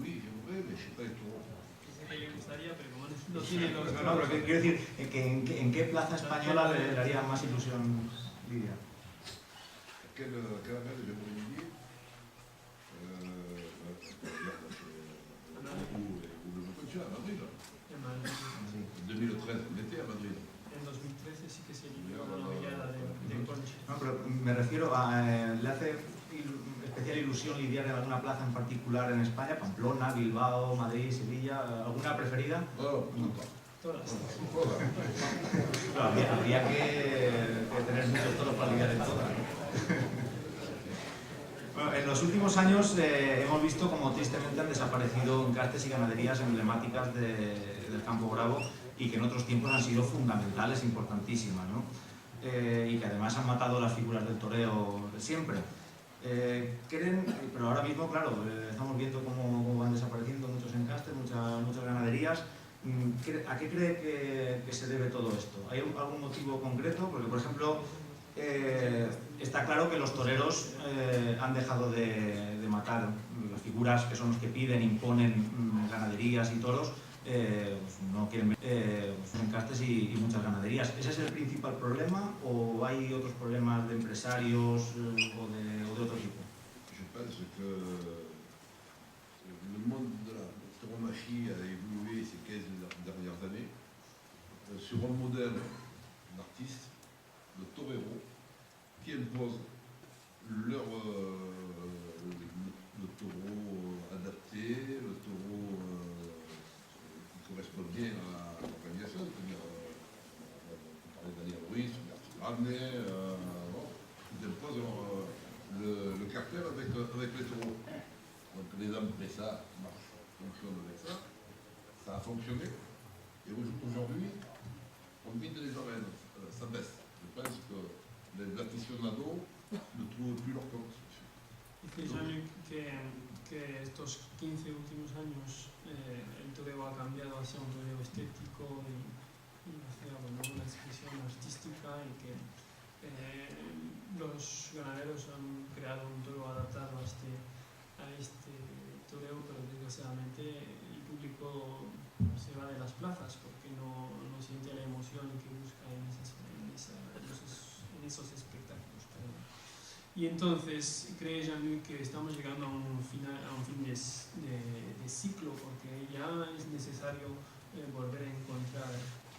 Oui, j'aimerais, mais je ne sais pas les taureaux. sé que le gustaría, pero como no tiene los... No, pero quiero decir, ¿en qué plaza española le haría más ilusión Lidia? Quelle caravane j'aimerais lier ou le Mococha à Madrid. En Madrid. En 2013, l'été à Madrid. En 2013 sí que se eligió la novillada de Conchi. No, pero me refiero a... ¿le hace especial ilusión lidiar en alguna plaza en particular en España? Pamplona, Bilbao, Madrid, Sevilla, ¿alguna preferida? Oh, Todas. Claro, habría que tener muchos toros para lidiar en todas. Bueno, en los últimos años hemos visto como tristemente han desaparecido encastes y ganaderías emblemáticas del Campo Bravo y que en otros tiempos han sido fundamentales, importantísimas, ¿no? Y que además han matado las figuras del toreo siempre. Creen, pero ahora mismo, claro, estamos viendo cómo van desapareciendo muchos encastes, muchas ganaderías. ¿A qué cree que se debe todo esto? ¿Hay algún motivo concreto? Porque, por ejemplo, está claro que los toreros han dejado de matar las figuras que son los que piden, imponen ganaderías y toros, pues no quieren ver encastes y muchas ganaderías. ¿Ese es el principal problema o hay otros problemas de empresarios o de otro tipo? Je pense que le monde de la tauromachie a évolué ces 15 dernières années sur un modèle d'artiste, de torero, qui impose le taureau adapté, le taureau qui correspond bien à l'organisation, c'est-à-dire, on parlait de Daniel Ruiz, Bertie Radney, ils imposent le caractère avec les taureaux. Donc les hommes près ça fonctionnent avec ça, ça a fonctionné, et aujourd'hui, on vide les arènes, ça baisse. Je pense que les aficionados ne trouvent plus leur compte. Dice Jean-Luc que estos 15 últimos años el toreo ha cambiado hacia un toreo estético y hacia una expresión artística y que los ganaderos han creado un toro adaptado a este toreo, pero desgraciadamente el público se va de las plazas porque no siente la emoción que busca en esos espectáculos. Y entonces cree Jean-Luc que estamos llegando a un fin de ciclo porque ya es necesario volver a encontrar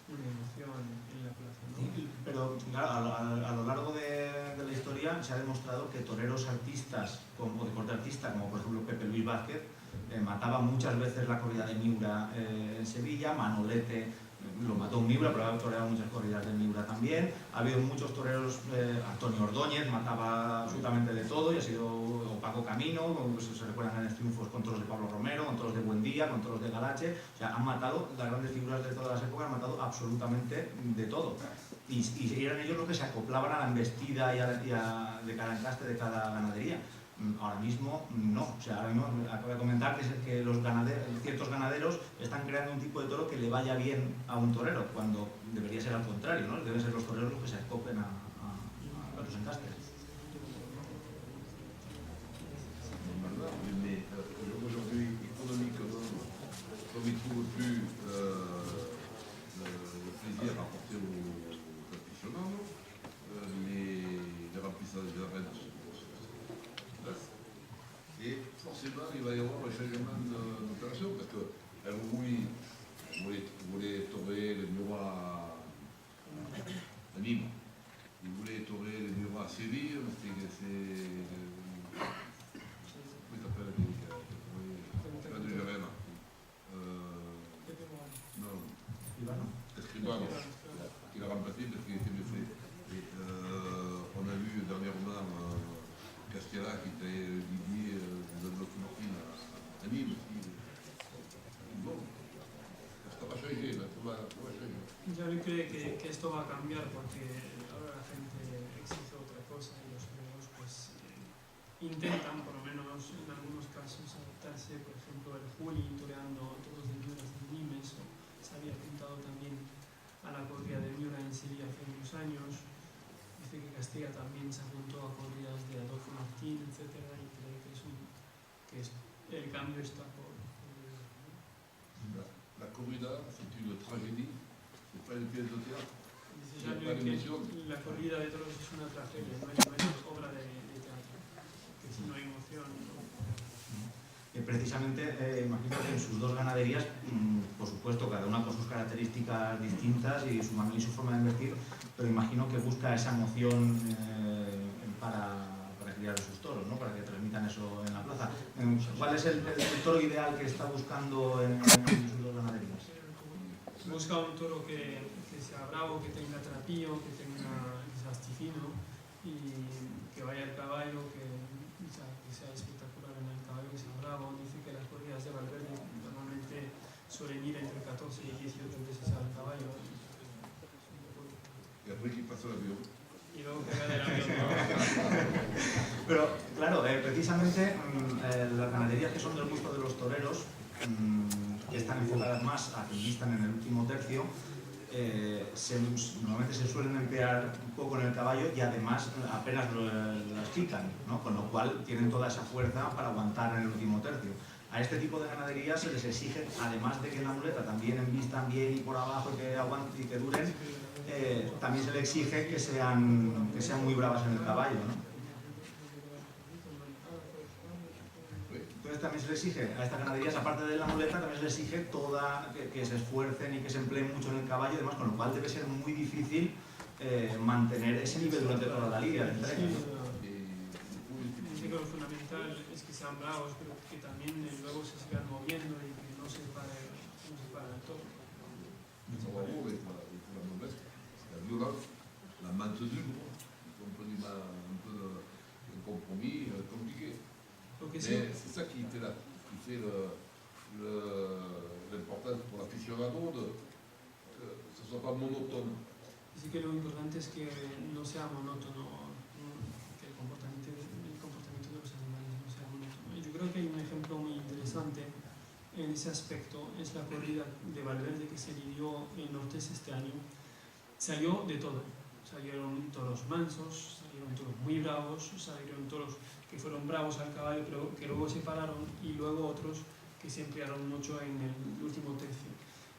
una emoción en la plaza, ¿no? Sí, pero claro, a lo largo de la historia se ha demostrado que toreros artistas o de corte artista, como por ejemplo Pepe Luis Vázquez, mataba muchas veces la corrida de Miura en Sevilla, Manolete lo mató un Miura, pero ha toreado muchas corridas de Miura también. Ha habido muchos toreros, Antonio Ordóñez mataba absolutamente de todo, y ha sido Paco Camino, pues se recuerdan grandes triunfos con toros de Pablo Romero, con toros de Buendía, con toros de Galache. O sea, han matado, las grandes figuras de todas las épocas han matado absolutamente de todo. Y eran ellos los que se acoplaban a la embestida de cada encaste de cada ganadería. Ahora mismo no, o sea, ahora mismo acabo de comentar que ciertos ganaderos están creando un tipo de toro que le vaya bien a un torero, cuando debería ser al contrario, ¿no? Deben ser los toreros los que se acoplen a los encastes. Mais aujourd'hui, économiquement, comme ils ne trouvent plus le plaisir à apporter aux aficionados, les remplissages de arènes et forcément il va y avoir un changement d'opération parce que oui, vous voulez torer le Murat à Nîmes, vous voulez torer le Murat à Séville, c'est comment il s'appelle pas de Lorena non, Escribano qui l'a remplacé parce qu'il était blessé. Et on a vu dernièrement Castella qui était Didier de Bloc Martin à Nîmes aussi. Bon, ça va changer, ça va changer. Jean-Luc cree que esto va a cambiar porque ahora la gente exige otra cosa y los toreros pues intentan, por lo menos en algunos casos, adaptarse. Por ejemplo, el Juli toreando toros de Miura de Nimes, se había apuntado también a la corrida de Miura en Sevilla hace unos años. Dice que Castilla también se apuntó a corridas de Adolfo Martín, etc. Y cree que el cambio está por La pas une pièce de théâtre. Dice Ya, Jean-Luc para emoción. que la corrida de toros es una tragedia, no es obra de teatro, que si no hay emoción. Precisamente, imagino que en sus dos ganaderías, por supuesto, cada una con sus características distintas y su manera y su forma de invertir, pero imagino que busca esa emoción para criar sus toros, ¿no? Para que transmitan eso en la plaza. ¿Cuál es el toro ideal que está buscando en sus dos ganaderías? Busca un toro que sea bravo, que tenga trapillo, que sea astifino y que vaya al caballo, que sea espectacular en el caballo, que sea bravo. Dice que las corridas de Valverde normalmente suelen ir entre 14 y 18 veces al caballo. Y après qu'il passe l'avion. Y luego que gane el avión. Pero, claro, precisamente las ganaderías que son del gusto de los toreros, que están enfocadas más a que vistan en el último tercio, normalmente se suelen emplear un poco en el caballo y además apenas las pican, ¿no? Con lo cual tienen toda esa fuerza para aguantar en el último tercio. A este tipo de ganaderías se les exige, además de que en la muleta también envistan bien y por abajo y que aguanten y que duren, también se les exige que sean muy bravas en el caballo, ¿no? Entonces también se les exige a estas ganaderías, aparte de la muleta, también se les exige que se esfuercen y que se empleen mucho en el caballo y demás, con lo cual debe ser muy difícil mantener ese nivel durante toda la lidia de entrega, ¿no? Dice que lo fundamental es que sean bravos, pero que también luego se sigan moviendo y que no se pare el toro. Bravo avec la noblesse, la violence, la maintenue, un peu un compromis compliqué. Lo que Mais sí, c'est ça qui fait l'importance pour l'aficionado que ce ne soit pas monotone. dice que lo importante es que no sea monótono, que el comportamiento de los animales no sea monótono. Y yo creo que hay un ejemplo muy interesante en ese aspecto, es la corrida de Valverde que se lidió en Nortes este año. Salió de todo, salieron toros mansos, salieron toros muy bravos, salieron toros que fueron bravos al caballo pero que luego se pararon y luego otros que se emplearon mucho en el último tercio.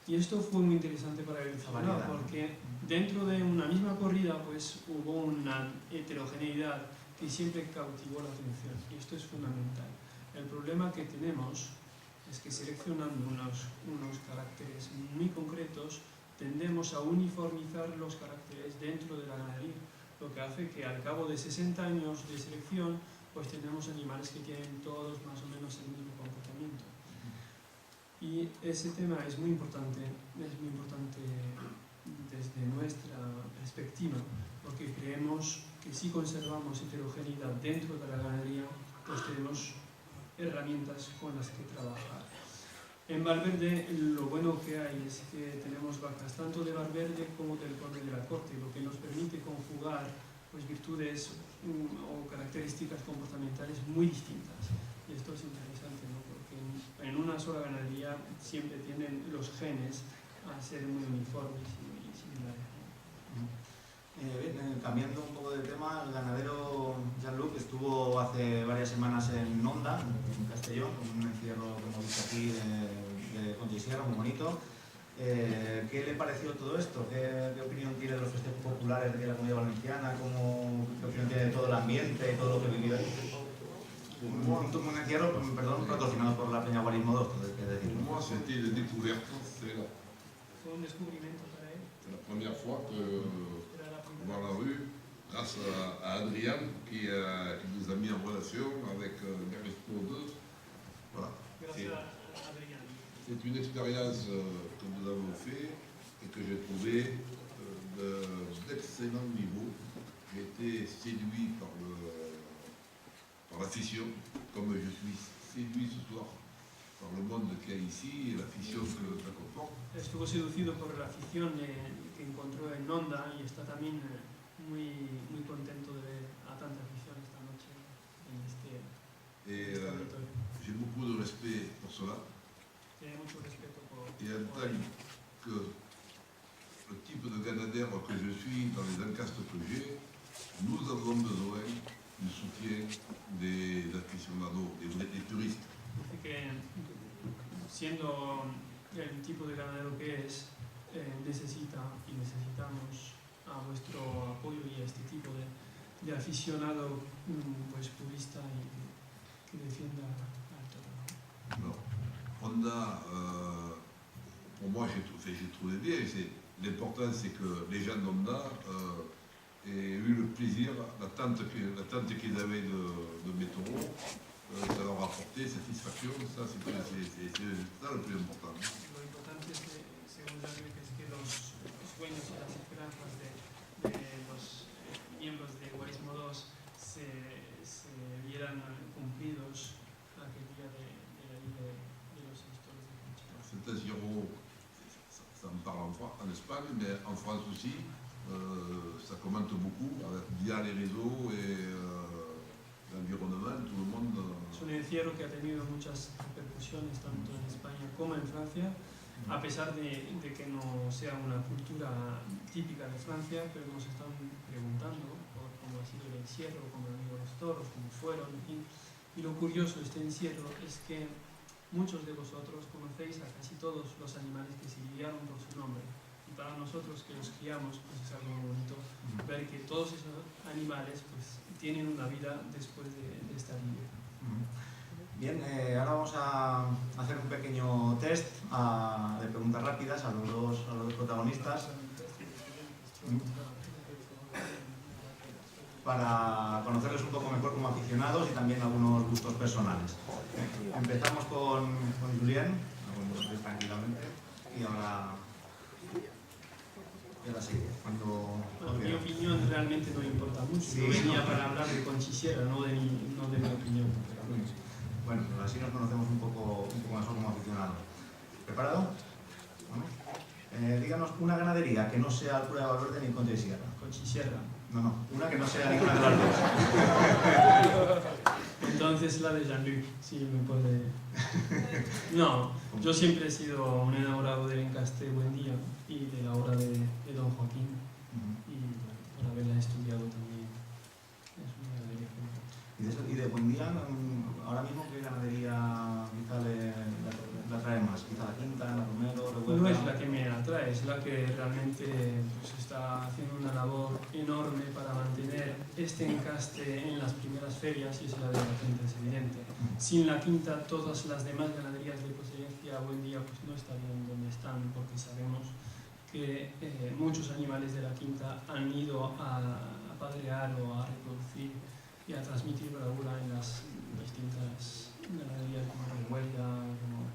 Y esto fue muy interesante para el aficionado porque dentro de una misma corrida pues hubo una heterogeneidad que siempre cautivó la atención y esto es fundamental. El problema que tenemos es que seleccionando unos caracteres muy concretos tendemos a uniformizar los caracteres dentro de la ganadería, lo que hace que al cabo de 60 años de selección pues tenemos animales que tienen todos más o menos el mismo comportamiento. Y ese tema es muy importante desde nuestra perspectiva, porque creemos que si conservamos heterogeneidad dentro de la ganadería, pues tenemos herramientas con las que trabajar. En Valverde lo bueno que hay es que tenemos vacas tanto de Valverde como del Conde de la Corte, lo que nos permite conjugar pues, virtudes o características comportamentales muy distintas. Y esto es interesante, ¿no? Porque en una sola ganadería siempre tienden los genes a ser muy uniformes y muy similares. Cambiando un poco de tema, el ganadero Jean-Luc estuvo hace varias semanas en Onda, en Castellón, con un encierro, como he visto aquí, de Concha y Sierra, muy bonito. ¿Qué le pareció todo esto? ¿Qué opinión tiene de los festejos populares de la Comunidad Valenciana? ¿Qué opinión tiene de todo el ambiente y todo lo que vivió aquí? Un encierro, perdón, patrocinado por la Peña Guarismo 2, que decir. Pour moi, c'était une découverte. C'est Fue un descubrimiento para él. la première fois que Era la primera dans la rue, grâce à Adrien qui nous a mis en relation avec Garispo 2. Voilà. gracias a Adrián. C'est une expérience que nous avons fait et que j'ai trouvé d'excellent niveau. J'ai été séduit par l'afición, comme je suis séduit ce soir par le monde qu'il y a ici et l'afición que ça comporte. Estuvo seducido por la afición que encontró en Onda y está también muy contento de ver a tanta afición esta noche en este territorio. J'ai beaucoup de respect pour cela. Tiene mucho respeto por Et en tant que le type de ganadère que je suis dans les encastes que j'ai, nous avons besoin du soutien des aficionados, des touristes. Dice que siendo el tipo de ganadero que es, necesitamos a vuestro apoyo y a este tipo de aficionado pues purista y que defienda al toro. Alors, Honda, pour moi, j'ai trouvé bien. L'important, c'est que les gens d'Honda aient eu le plaisir, l'attente qu'ils avaient de mes taureaux, ça leur a apporté satisfaction. Ça, c'est ça le plus important. Lo importante es que, según Jean-Luc, es que los sueños y las esperanzas de los miembros de Guarismo 2 se vieran cumplidos aquel día de la Liga de los Toros de Conchita. C'est un giro, ça me parle en Espagne, mais en France aussi, ça commente beaucoup via les réseaux et l'environnement, tout le monde. Es un encierro que ha tenido muchas repercusiones tanto en España como en Francia, a pesar de que no sea una cultura típica de Francia, pero nos están preguntando por cómo ha sido el encierro, cómo han ido los toros, cómo fueron, en fin. Y lo curioso de este encierro es que muchos de vosotros conocéis a casi todos los animales que se guiaron por su nombre. Y para nosotros que los criamos, pues es algo muy bonito ver que todos esos animales pues tienen una vida después de esta lidia. Bien, ahora vamos a hacer un pequeño test de preguntas rápidas a los dos protagonistas para conocerles un poco mejor como aficionados y también algunos gustos personales. Empezamos con Julien, tranquilamente, y ahora sí, Mi opinión realmente no importa mucho. Sí, yo venía para hablar de Conchisiera, no de mi opinión. Bueno, pues así nos conocemos un poco más como aficionados. ¿Preparado? ¿Vamos? Díganos una ganadería que no sea Altura de Valverde ni Conde de Sierra. Conchisiera. No, una que no sea ninguna de las dos. Entonces la de Jean-Luc, sí me puede... No, yo siempre he sido un enamorado del encaste Buendía y de la obra de Don Joaquín. Y bueno, por haberla estudiado también es una ganadería que... ¿Y de Buendía, ahora mismo qué ganadería quizá la trae más? ¿Quizá la Quinta, la Romero, Revuelta? No es la que me atrae, es la que realmente pues, está haciendo una labor enorme para mantener este encaste en las primeras ferias, y es la de la Quinta, es evidente. Sin la Quinta, todas las demás ganaderías de procedencia Buendía pues, no estarían donde están, porque sabemos que muchos animales de la Quinta han ido a padrear o a reproducir y a transmitir bravura en las distintas ganaderías como Revuelta, como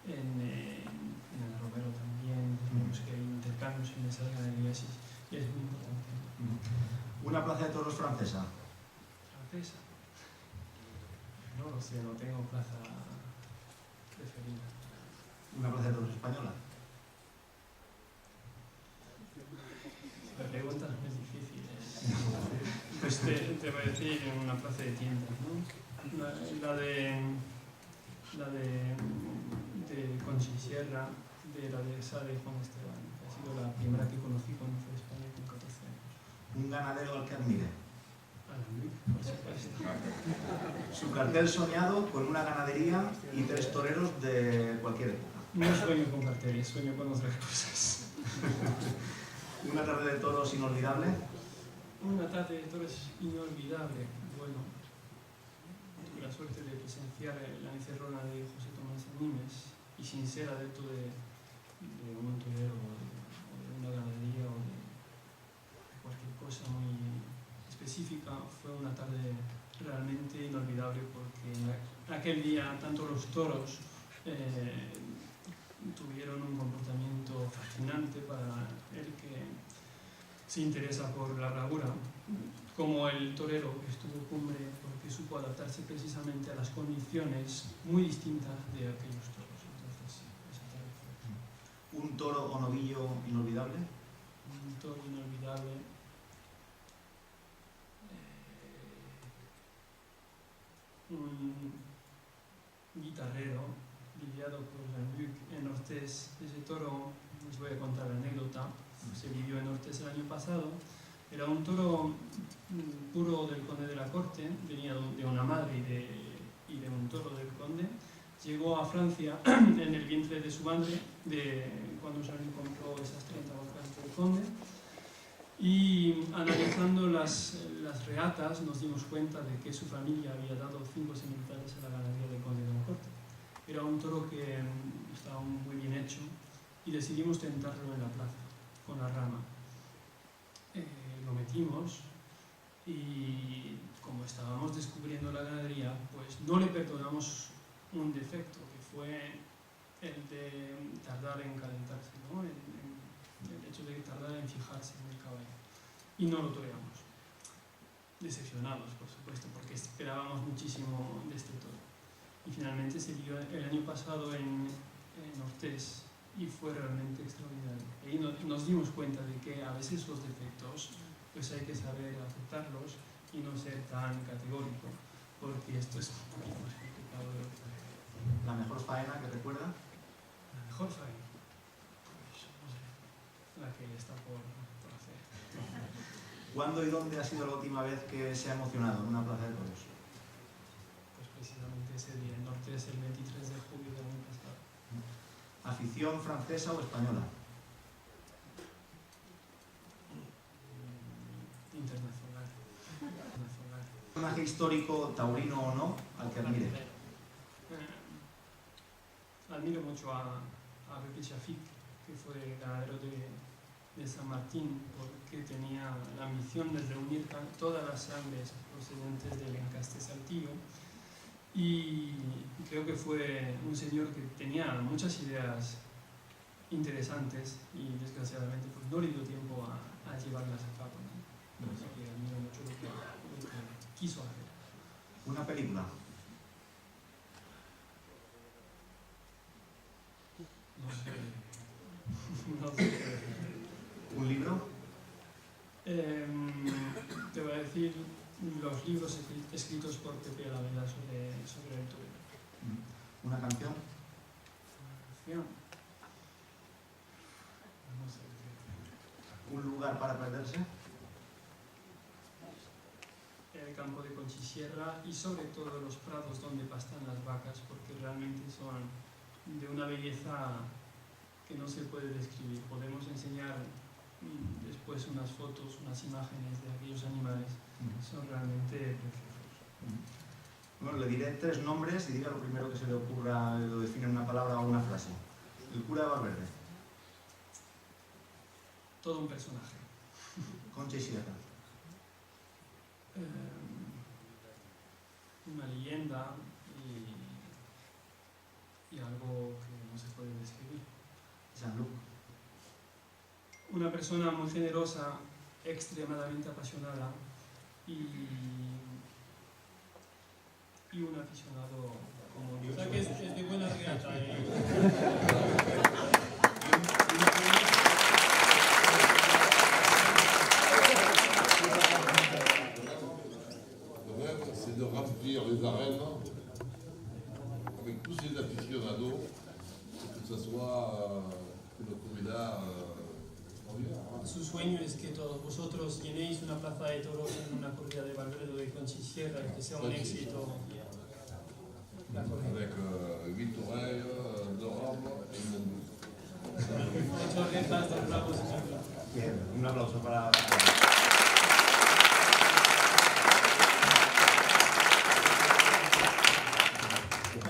en el Romero también. Vemos que hay intercambios en esas ganaderías y es muy importante. ¿Una plaza de toros francesa? ¿Francesa? No lo sé, no tengo plaza preferida. ¿Una plaza de toros española? La pregunta es muy difícil. Pues te voy a decir una plaza de tiendas, ¿no? La de Conchisiera, de la de Sá de Juan Esteban, que ha sido la primera que conocí cuando fui a España con 14 años. ¿Un ganadero al que admire? A la Luc, por supuesto. Su cartel soñado con una ganadería y 3 toreros de cualquier época. No sueño con carteles, sueño con otras cosas. ¿Una tarde de toros inolvidable? Una tarde de toros inolvidable. Bueno, tuve la suerte de presenciar la encerrona de José Tomás Nimes, y sin ser adepto de un torero o de una ganadería o de cualquier cosa muy específica, fue una tarde realmente inolvidable, porque aquel día tanto los toros tuvieron un comportamiento fascinante para el que se interesa por la bravura, como el torero que estuvo cumbre porque supo adaptarse precisamente a las condiciones muy distintas de aquellos toros. Entonces, esa tarde fue. ¿Un toro o novillo inolvidable? Un toro inolvidable. Un guitarrero lidiado por Jean-Luc en Ortés. Ese toro, les voy a contar la anécdota, se vivió en Ortés el año pasado. Era un toro puro del conde de la corte, venía de una madre y de un toro del conde. llegó a Francia en el vientre de su madre, cuando Jean compró esas 30 vacas del conde, y analizando las regatas nos dimos cuenta de que su familia había dado 5 semilitares a la ganadería del conde de Moncorte. Era un toro que estaba muy bien hecho y decidimos tentarlo en la plaza, con la rama. Lo metimos y como estábamos descubriendo la ganadería, pues no le perdonamos un defecto, que fue el de tardar en calentarse, ¿no? El hecho de tardar en fijarse en el caballo. Y no lo toreamos. Decepcionados, por supuesto, porque esperábamos muchísimo de este toro. Y finalmente se dio el año pasado en Ortés y fue realmente extraordinario. Y nos dimos cuenta de que a veces los defectos pues hay que saber aceptarlos y no ser tan categórico, porque esto es un poquito más complicado de lo que parece. ¿La mejor faena que recuerda? La mejor faena, pues no sé, la que está por hacer. ¿Cuándo y dónde ha sido la última vez que se ha emocionado en una plaza de toros? Pues precisamente ese día, en Ortés, el 23 de julio del año pasado. ¿Afición francesa o española? Internacional. ¿Personaje histórico, taurino o no, al que admire? Admiro mucho a Pepe Chafic, que fue ganadero de San Martín, porque tenía la ambición de reunir todas las sangres procedentes del encaste saltillo, y creo que fue un señor que tenía muchas ideas interesantes y desgraciadamente pues, no le dio tiempo a llevarlas a cabo, ¿no? Así que admiro mucho lo que quiso hacer. ¿Una película? No sé. No sé. ¿Un libro? Te voy a decir los libros escritos por Pepe Alaveda sobre el torero. ¿Una canción? No sé. ¿Un lugar para perderse? El campo de Conchisierra y sobre todo los prados donde pastan las vacas, porque realmente son de una belleza que no se puede describir. Podemos enseñar después unas fotos, unas imágenes de aquellos animales, son realmente preciosos. Bueno, le diré 3 nombres y diga lo primero que se le ocurra, lo define en una palabra o una frase. El cura de Valverde. Todo un personaje. Concha y Sierra. Una leyenda y algo que no se puede describir. Jean-Luc. Una persona muy generosa, extremadamente apasionada y un aficionado como Dios. O sea que es de buena regata. C'est de remplir les arènes avec tous ces aficionados, que ce soit une corrida extraordinaire. Su sueño es que todos vosotros llenéis una plaza de toros en una corrida de Valverde de Conchisierra y que sea un éxito. Avec 8 oreilles, 2 robes et une douce. 8 orejas, 2 rabos y 1 douce. Bien, un aplauso para...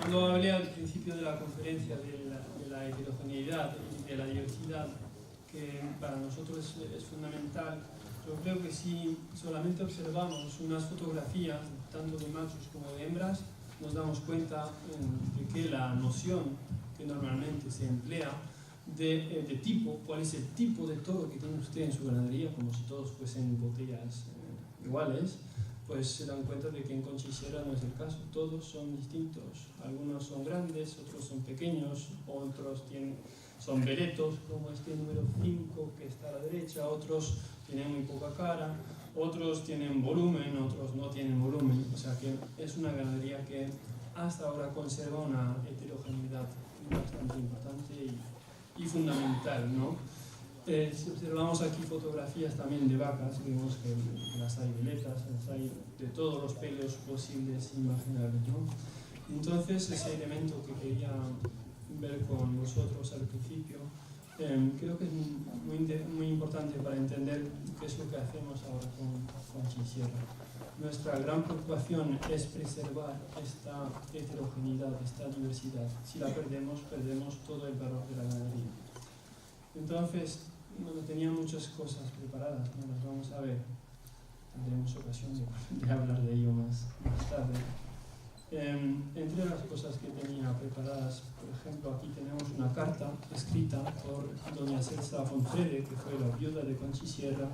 Cuando hablé al principio de la conferencia de la heterogeneidad y de la diversidad, que para nosotros es fundamental, yo creo que si solamente observamos unas fotografías, tanto de machos como de hembras, nos damos cuenta de que la noción que normalmente se emplea de tipo, cuál es el tipo de toro que tiene usted en su ganadería, como si todos fuesen botellas iguales, pues se dan cuenta de que en Conchisierra no es el caso, todos son distintos, algunos son grandes, otros son pequeños, otros son veretos, como este número 5 que está a la derecha, otros tienen muy poca cara, otros tienen volumen, otros no tienen volumen, o sea que es una ganadería que hasta ahora conserva una heterogeneidad bastante importante y fundamental, ¿no? Si observamos aquí fotografías también de vacas, vemos que las hay veletas, las hay de todos los pelos posibles e imaginables, ¿no? Entonces, ese elemento que quería ver con vosotros al principio, creo que es muy importante para entender qué es lo que hacemos ahora con Chinchilla. Nuestra gran preocupación es preservar esta heterogeneidad, esta diversidad. Si la perdemos, perdemos todo el valor de la ganadería. Entonces, bueno, tenía muchas cosas preparadas, ¿no? Las vamos a ver. Tendremos ocasión de hablar de ello más tarde. Entre las cosas que tenía preparadas, por ejemplo, aquí tenemos una carta escrita por doña Celsa Fonfrede, que fue la viuda de Conchi Sierra,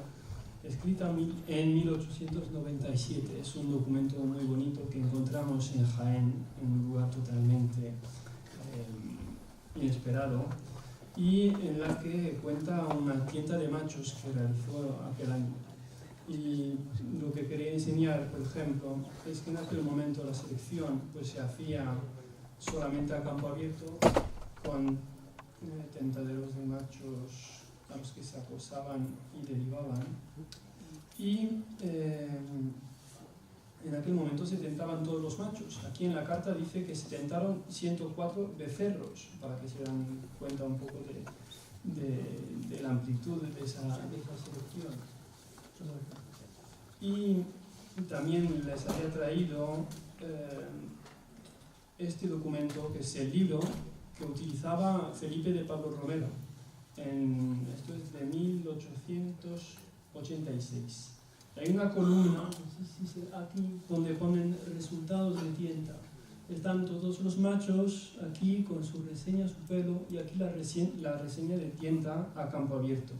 escrita en 1897. Es un documento muy bonito que encontramos en Jaén, en un lugar totalmente inesperado, y en la que cuenta una tienda de machos que realizó aquel año. Y lo que quería enseñar, por ejemplo, es que en aquel momento la selección pues, se hacía solamente a campo abierto, con tentaderos de machos a los que se acosaban y derivaban. Y en aquel momento se tentaban todos los machos. Aquí en la carta dice que se tentaron 104 becerros, para que se den cuenta un poco de la amplitud de esa selección. Y también les había traído este documento, que es el libro que utilizaba Felipe de Pablo Romero. Esto es de 1886. Hay una columna, no sé si aquí, donde ponen resultados de tienta. Están todos los machos aquí con su reseña, su pelo, y aquí la reseña de tienta a campo abierto.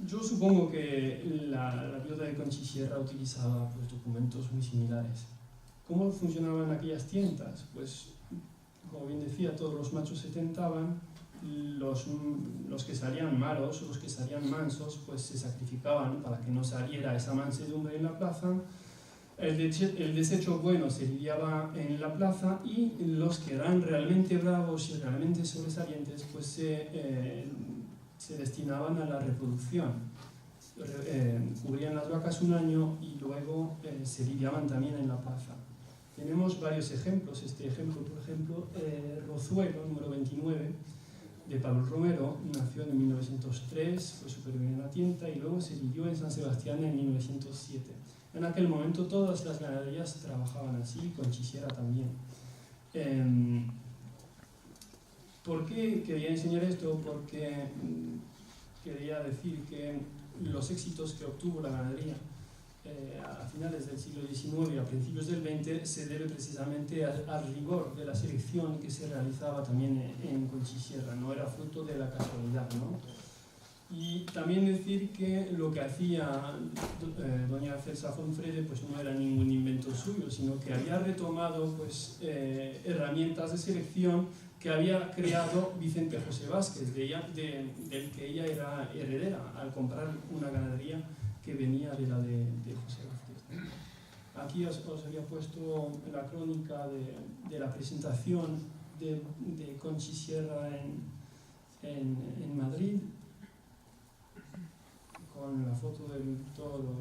Yo supongo que la viuda de Conchi Sierra utilizaba pues, documentos muy similares. ¿Cómo funcionaban aquellas tientas? Pues, como bien decía, todos los machos se tentaban, los que salían malos, los que salían mansos, pues se sacrificaban para que no saliera esa mansedumbre en la plaza. El desecho bueno se lidiaba en la plaza, y los que eran realmente bravos y realmente sobresalientes, pues se destinaban a la reproducción. Cubrían las vacas un año y luego se lidiaban también en la plaza. Tenemos varios ejemplos. Este ejemplo, por ejemplo, Rozuelo, número 29, de Pablo Romero, nació en 1903, fue superior en la tienta y luego se lidió en San Sebastián en 1907. En aquel momento todas las ganaderías trabajaban así, Conchi Sierra también. ¿Por qué quería enseñar esto? Porque quería decir que los éxitos que obtuvo la ganadería a finales del siglo XIX y a principios del XX se debe precisamente al rigor de la selección que se realizaba también en Conchi Sierra, no era fruto de la casualidad, ¿no? Y también decir que lo que hacía doña Celsa Fonfrede pues no era ningún invento suyo, sino que había retomado pues, herramientas de selección que había creado Vicente José Vázquez, del que ella era heredera al comprar una ganadería que venía de la de José Vázquez. Aquí os había puesto la crónica de la presentación de Conchi Sierra en Madrid, con la foto del toro,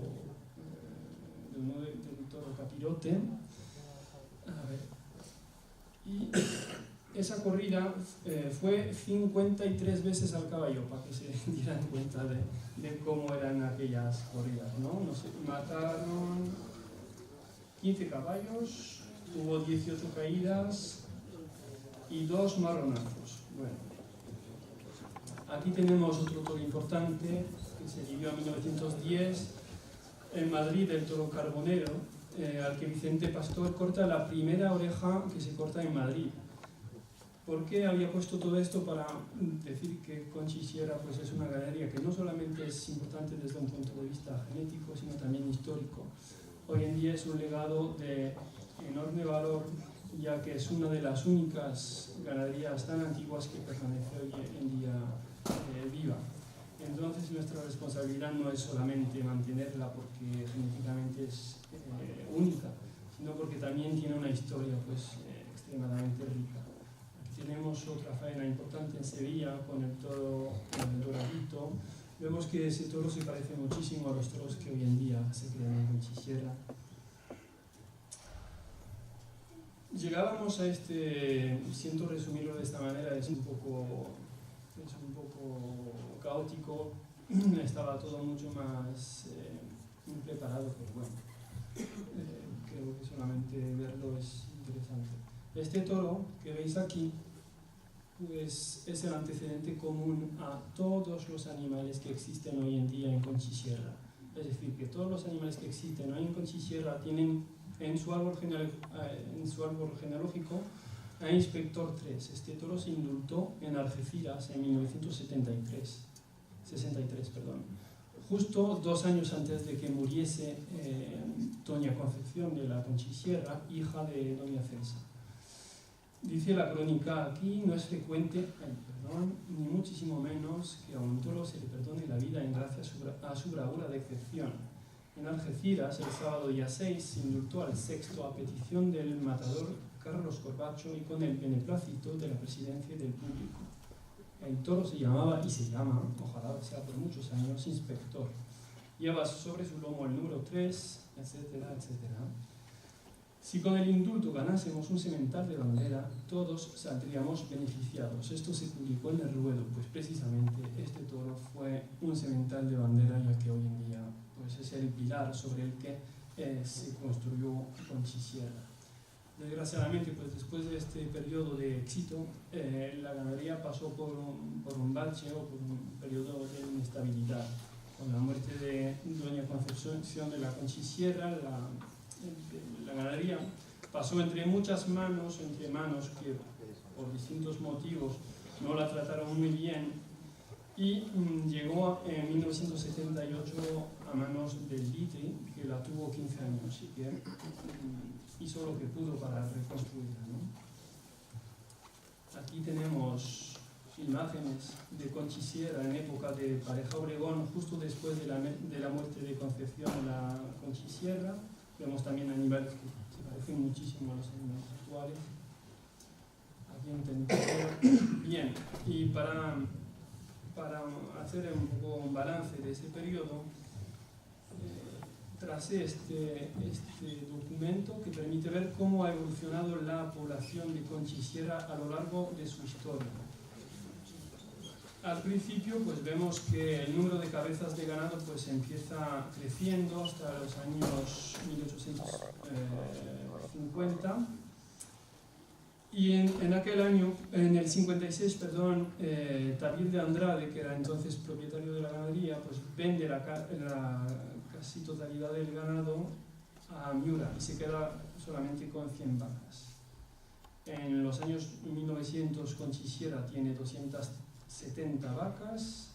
del toro capirote. A ver. Y esa corrida fue 53 veces al caballo, para que se dieran cuenta de cómo eran aquellas corridas, ¿no? Mataron 15 caballos, hubo 18 caídas y 2 marronazos. Bueno, aquí tenemos otro toro importante que se lidió en 1910 en Madrid, el toro Carbonero, al que Vicente Pastor corta la primera oreja que se corta en Madrid. ¿Por qué había puesto todo esto? Para decir que Conchi Sierra pues, es una ganadería que no solamente es importante desde un punto de vista genético, sino también histórico. Hoy en día es un legado de enorme valor, ya que es una de las únicas ganaderías tan antiguas que permanece hoy en día viva. Entonces nuestra responsabilidad no es solamente mantenerla porque genéticamente es única, sino porque también tiene una historia pues, extremadamente rica. Aquí tenemos otra faena importante en Sevilla con el toro doradito. Vemos que ese toro se parece muchísimo a los toros que hoy en día se crean en Conchi Sierra. Llegábamos a este, siento resumirlo de esta manera, es un poco caótico, estaba todo mucho más preparado, pero bueno, creo que solamente verlo es interesante. Este toro que veis aquí pues, es el antecedente común a todos los animales que existen hoy en día en Conchisierra. Es decir, que todos los animales que existen hoy en Conchisierra tienen en su árbol genealógico a Inspector 3. Este toro se indultó en Algeciras en 1963, justo 2 años antes de que muriese doña Concepción de la Conchisierra, hija de doña Celsa. Dice la crónica, aquí no es frecuente el perdón, ni muchísimo menos que a un toro se le perdone la vida en gracia a su bravura de excepción. En Algeciras, el sábado día 6, se indultó al sexto a petición del matador Carlos Corbacho y con el beneplácito de la presidencia y del público. El toro se llamaba y se llama, ojalá sea por muchos años, Inspector. Lleva sobre su lomo el número 3, etcétera, etcétera. Si con el indulto ganásemos un semental de bandera, todos saldríamos beneficiados. Esto se publicó en el Ruedo, pues precisamente este toro fue un semental de bandera, ya que hoy en día pues, es el pilar sobre el que se construyó Conchisierra. Desgraciadamente, pues después de este periodo de éxito, la ganadería pasó por un bache o por un periodo de inestabilidad. Con la muerte de doña Concepción de la Conchisierra, la ganadería pasó entre muchas manos, entre manos que por distintos motivos no la trataron muy bien, y llegó en 1978 a manos del Litri, que la tuvo 15 años y que hizo lo que pudo para reconstruirla, ¿no? Aquí tenemos imágenes de Conchisierra en época de Pareja Obregón, justo después de la muerte de Concepción de la Conchisierra. Vemos también animales que se parecen muchísimo a los animales actuales. Aquí en bien, y para hacer un poco un balance de ese periodo, tracé este documento que permite ver cómo ha evolucionado la población de Conchisierra a lo largo de su historia. Al principio pues vemos que el número de cabezas de ganado pues empieza creciendo hasta los años 1850 y en aquel año, en el 56, Tabil de Andrade, que era entonces propietario de la ganadería, pues vende la casi totalidad del ganado a Miura y se queda solamente con 100 vacas. En los años 1900 Conchisierra tiene 270 vacas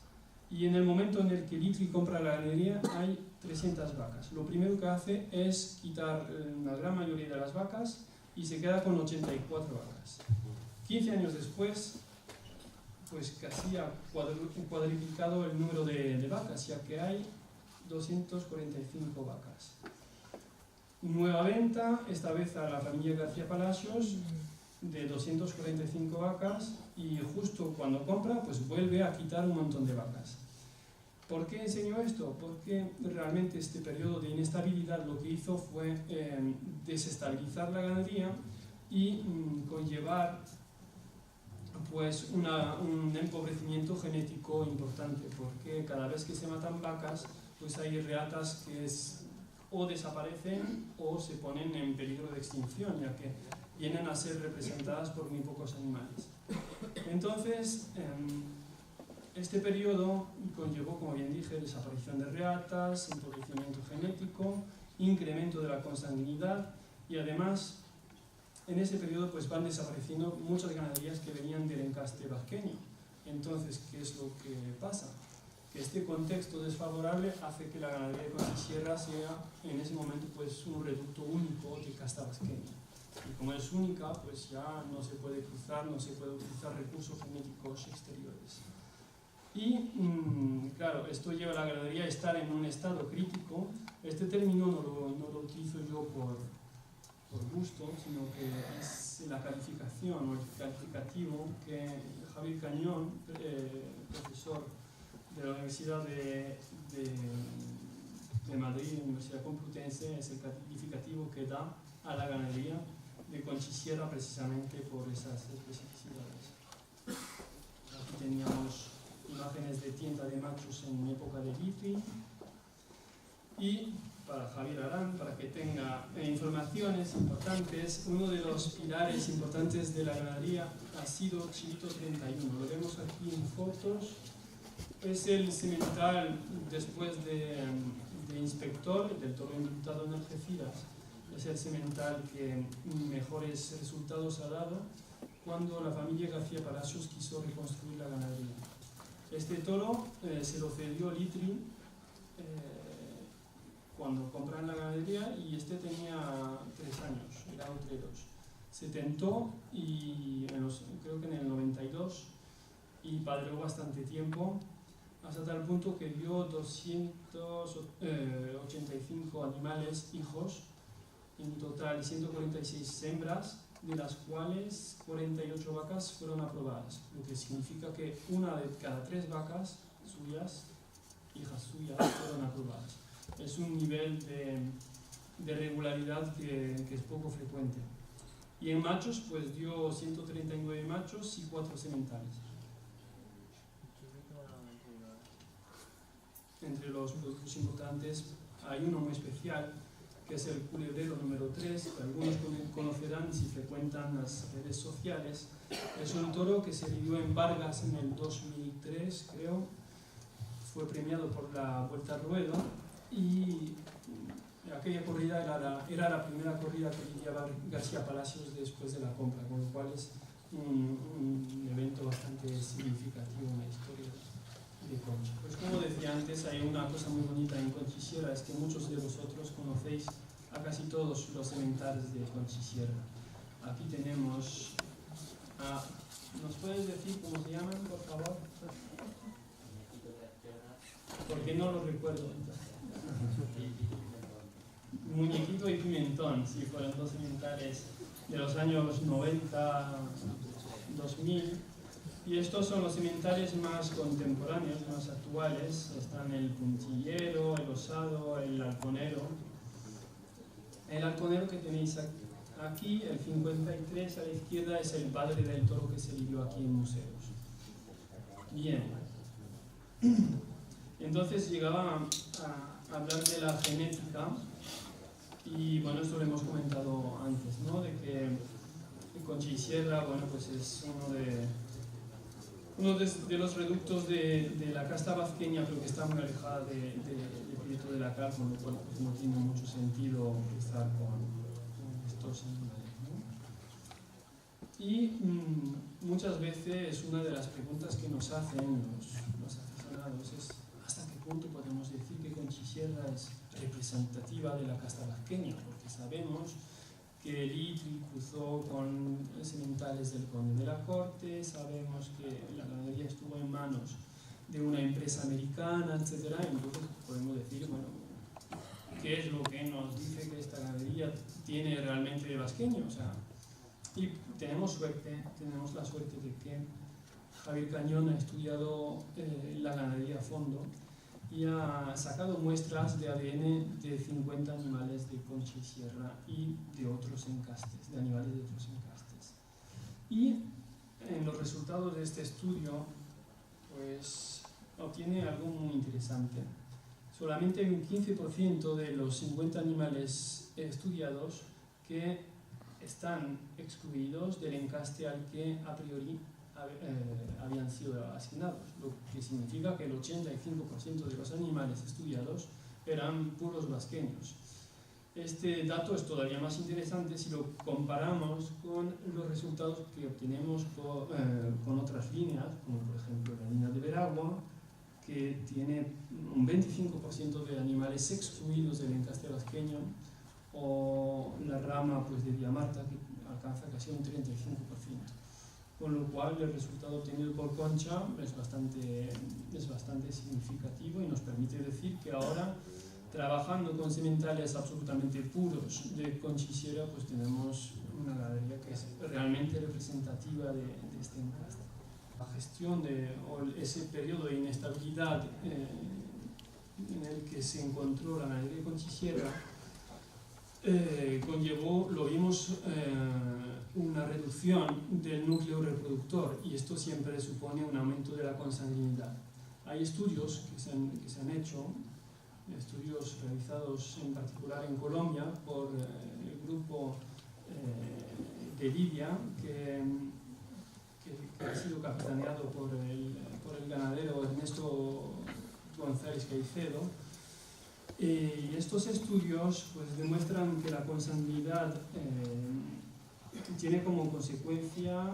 y en el momento en el que Litri compra la ganadería hay 300 vacas. Lo primero que hace es quitar la gran mayoría de las vacas y se queda con 84 vacas. 15 años después, pues casi ha cuadruplicado el número de vacas, ya que hay 245 vacas. Nueva venta, esta vez a la familia García Palacios, de 245 vacas, y justo cuando compra, pues vuelve a quitar un montón de vacas. ¿Por qué enseño esto? Porque realmente este periodo de inestabilidad lo que hizo fue desestabilizar la ganadería y conllevar pues un empobrecimiento genético importante, porque cada vez que se matan vacas, pues hay reatas que o desaparecen o se ponen en peligro de extinción, ya que vienen a ser representadas por muy pocos animales. Entonces, este periodo conllevó, como bien dije, desaparición de reatas, empobrecimiento genético, incremento de la consanguinidad y además en ese periodo pues van desapareciendo muchas ganaderías que venían del encaste vasqueño. Entonces, ¿qué es lo que pasa? Que este contexto desfavorable hace que la ganadería de Conchisierra sea en ese momento pues un reducto único de casta vasqueña. Y como es única, pues ya no se puede cruzar, no se puede utilizar recursos genéticos exteriores. Y claro, esto lleva a la ganadería a estar en un estado crítico. Este término no lo utilizo yo por gusto, sino que es la calificación o el calificativo que Javier Cañón, profesor de la Universidad de Madrid, Universidad Complutense, es el calificativo que da a la ganadería de Conchisierra precisamente por esas especificidades. Aquí teníamos imágenes de tienda de machos en época de Litri. Y para Javier Arán, para que tenga informaciones importantes, uno de los pilares importantes de la ganadería ha sido Chivito 31. Lo vemos aquí en fotos. Es el semental después de Inspector, del toro indultado en Algeciras. Es el semental que mejores resultados ha dado cuando la familia García Palacios quiso reconstruir la ganadería. Este toro se lo cedió Litri cuando compran la ganadería, y este tenía 3 años, era entre 2. Se tentó y creo que en el 92, y padreó bastante tiempo, hasta tal punto que dio 285 animales, hijos, en total 146 hembras, de las cuales 48 vacas fueron aprobadas, lo que significa que una de cada 3 vacas suyas, hijas suyas, fueron aprobadas. Es un nivel de regularidad que es poco frecuente. Y en machos, pues dio 139 machos y 4 sementales. Entre los productos importantes hay uno muy especial, que es el culebrero número 3, que algunos conocerán si frecuentan las redes sociales. Es un toro que se lidió en Vargas en el 2003, creo. Fue premiado por la Vuelta al Ruedo, y aquella corrida era la primera corrida que lidiaba García Palacios después de la compra, con lo cual es un evento bastante significativo en la historia de Concha. Pues como decía antes, hay una cosa muy bonita en Conchisierra, es que muchos de vosotros conocéis a casi todos los sementales de Conchisierra. Aquí tenemos ¿nos puedes decir cómo se llaman, por favor? Porque no lo recuerdo. Muñequito y Pimentón, sí, fueron 2 sementales de los años 90, 2000. Y estos son los sementales más contemporáneos, más actuales. Están el puntillero, el osado, el halconero. El halconero que tenéis aquí, el 53 a la izquierda, es el padre del toro que se lidió aquí en Museos. Bien. Entonces llegaba a hablar de la genética, y bueno, esto lo hemos comentado antes, ¿no? De que Conchisierra, bueno, pues es uno de los reductos de la casta vazqueña, pero que está muy alejada de Prieto de la Cal, con lo cual pues no tiene mucho sentido empezar con estos animales, ¿no? Y muchas veces una de las preguntas que nos hacen los aficionados es: ¿hasta qué punto podemos decir que Conchisierra es representativa de la casta vazqueña? Porque sabemos que Litri cruzó con sementales del Conde de la Corte, sabemos que la ganadería estuvo en manos de una empresa americana, etc. Entonces podemos decir, bueno, ¿qué es lo que nos dice que esta ganadería tiene realmente de vasqueño? O sea, y tenemos la suerte de que Javier Cañón ha estudiado la ganadería a fondo y ha sacado muestras de ADN de 50 animales de Conchisierra y de otros encastes, de animales de otros encastes. Y en los resultados de este estudio, pues obtiene algo muy interesante. Solamente hay un 15% de los 50 animales estudiados que están excluidos del encaste al que a priori habían sido asignados, lo que significa que el 85% de los animales estudiados eran puros vasqueños. Este dato es todavía más interesante si lo comparamos con los resultados que obtenemos con otras líneas, como por ejemplo la línea de Veragua, que tiene un 25% de animales excluidos del encaste vasqueño, o la rama pues, de Villamarta, que alcanza casi un 35%. Con lo cual el resultado obtenido por Concha es bastante significativo y nos permite decir que ahora, trabajando con sementales absolutamente puros de Conchisierra, pues tenemos una ganadería que es realmente representativa de este encaste. La gestión o ese periodo de inestabilidad en el que se encontró la ganadería de Conchisierra conllevó, lo vimos, una reducción del núcleo reproductor, y esto siempre supone un aumento de la consanguinidad. Hay estudios que se han hecho, estudios realizados en particular en Colombia por el grupo de Libia, que ha sido capitaneado por el ganadero Ernesto González Caicedo. Y estos estudios pues, demuestran que la consanguinidad tiene como consecuencia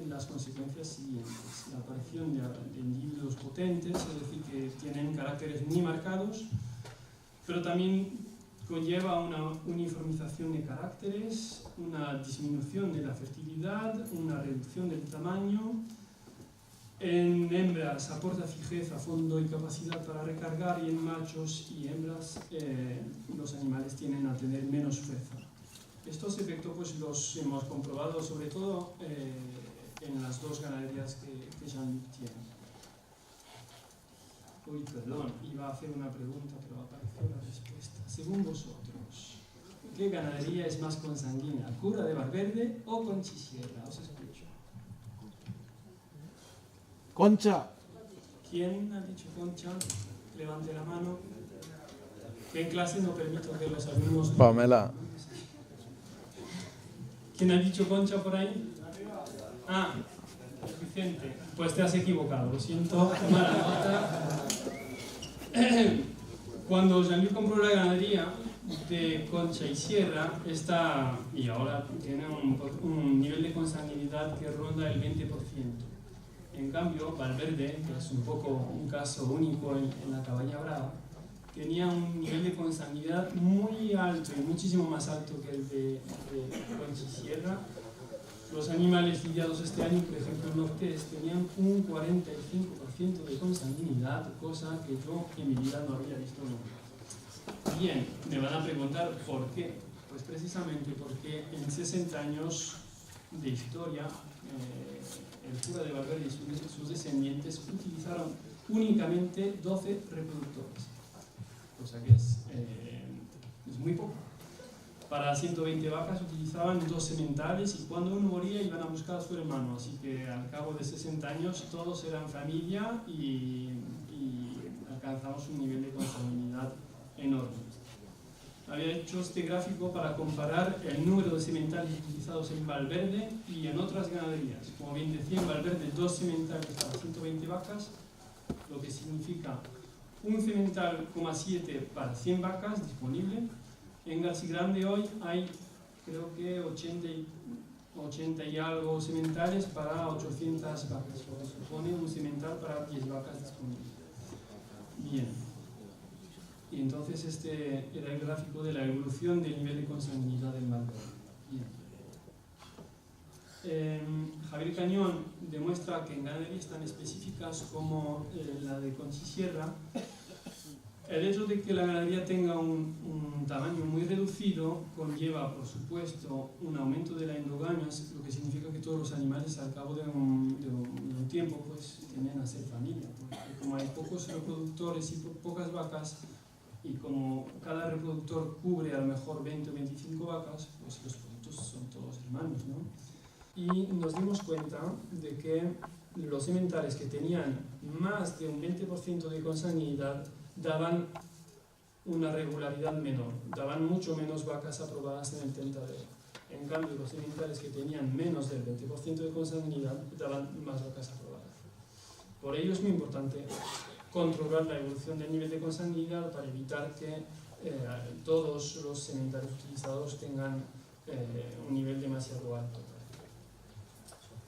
las consecuencias siguientes: la aparición de individuos potentes, es decir, que tienen caracteres muy marcados, pero también conlleva una uniformización de caracteres, una disminución de la fertilidad, una reducción del tamaño. En hembras aporta fijeza, fondo y capacidad para recargar, y en machos y hembras los animales tienden a tener menos fuerza. Estos efectos pues, los hemos comprobado sobre todo en las dos ganaderías que Jean-Luc tiene. Uy, perdón, iba a hacer una pregunta, pero apareció la respuesta. Según vosotros, ¿qué ganadería es más consanguínea? ¿Cura de Valverde o Conchisierra? Os escucho. Concha. ¿Quién ha dicho Concha? Levante la mano. Que en clase no permito que los alumnos... Pamela. ¿Quién ha dicho Concha por ahí? Ah, Vicente. Pues te has equivocado, lo siento. Mala nota. Cuando Jean-Luc compró la ganadería de Concha y Sierra, y ahora tiene un nivel de consanguinidad que ronda el 20%. En cambio, Valverde, que es un poco un caso único en la Cabaña Brava, tenía un nivel de consanguinidad muy alto y muchísimo más alto que el de Concha y Sierra. Los animales lidiados este año, por ejemplo, en Nortes, tenían un 45% de consanguinidad, cosa que yo en mi vida no había visto nunca. Bien, me van a preguntar por qué. Pues precisamente porque en 60 años de historia, el cura de Valverde y sus descendientes utilizaron únicamente 12 reproductores, cosa que es muy poco. Para 120 vacas utilizaban 2 sementales, y cuando uno moría iban a buscar a su hermano, así que al cabo de 60 años todos eran familia y alcanzamos un nivel de consanguinidad enorme. Había hecho este gráfico para comparar el número de sementales utilizados en Valverde y en otras ganaderías. Como bien decía, en Valverde 2 sementales para 120 vacas, lo que significa un semental, 7 para 100 vacas disponible. En Garcigrande hoy hay, creo que 80 y algo sementales para 800 vacas, lo que supone un semental para 10 vacas disponibles. Bien. Y entonces este era el gráfico de la evolución del nivel de consanguinidad en Valverde. Javier Cañón demuestra que en ganaderías tan específicas como la de Conchisierra, el hecho de que la ganadería tenga un tamaño muy reducido conlleva, por supuesto, un aumento de la endogamia, lo que significa que todos los animales al cabo de un tiempo pues, tienden a ser familia, porque como hay pocos reproductores y pocas vacas, y como cada reproductor cubre a lo mejor 20 o 25 vacas, pues los productos son todos hermanos, ¿no? Y nos dimos cuenta de que los sementales que tenían más de un 20% de consanguinidad daban una regularidad menor, daban mucho menos vacas aprobadas en el tentadero. En cambio, los sementales que tenían menos del 20% de consanguinidad daban más vacas aprobadas. Por ello es muy importante controlar la evolución del nivel de consanguinidad para evitar que todos los sementales utilizados tengan un nivel demasiado alto.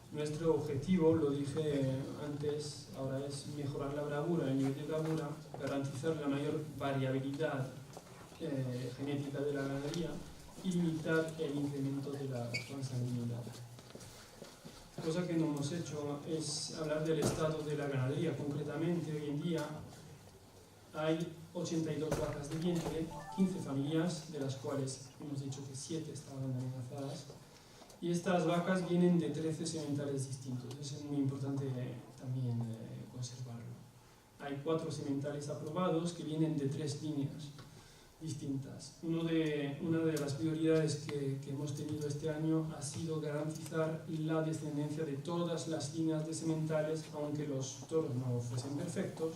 Nuestro objetivo, lo dije antes, ahora es mejorar la bravura, el nivel de bravura, garantizar la mayor variabilidad genética de la ganadería y limitar el incremento de la consanguinidad. Cosa que no hemos hecho es hablar del estado de la ganadería. Concretamente, hoy en día hay 82 vacas de vientre, 15 familias, de las cuales hemos dicho que 7 estaban amenazadas. Y estas vacas vienen de 13 sementales distintos. Eso es muy importante también conservarlo. Hay 4 sementales aprobados que vienen de 3 líneas. distintas. Una de las prioridades que hemos tenido este año ha sido garantizar la descendencia de todas las líneas de sementales, aunque los toros no fuesen perfectos,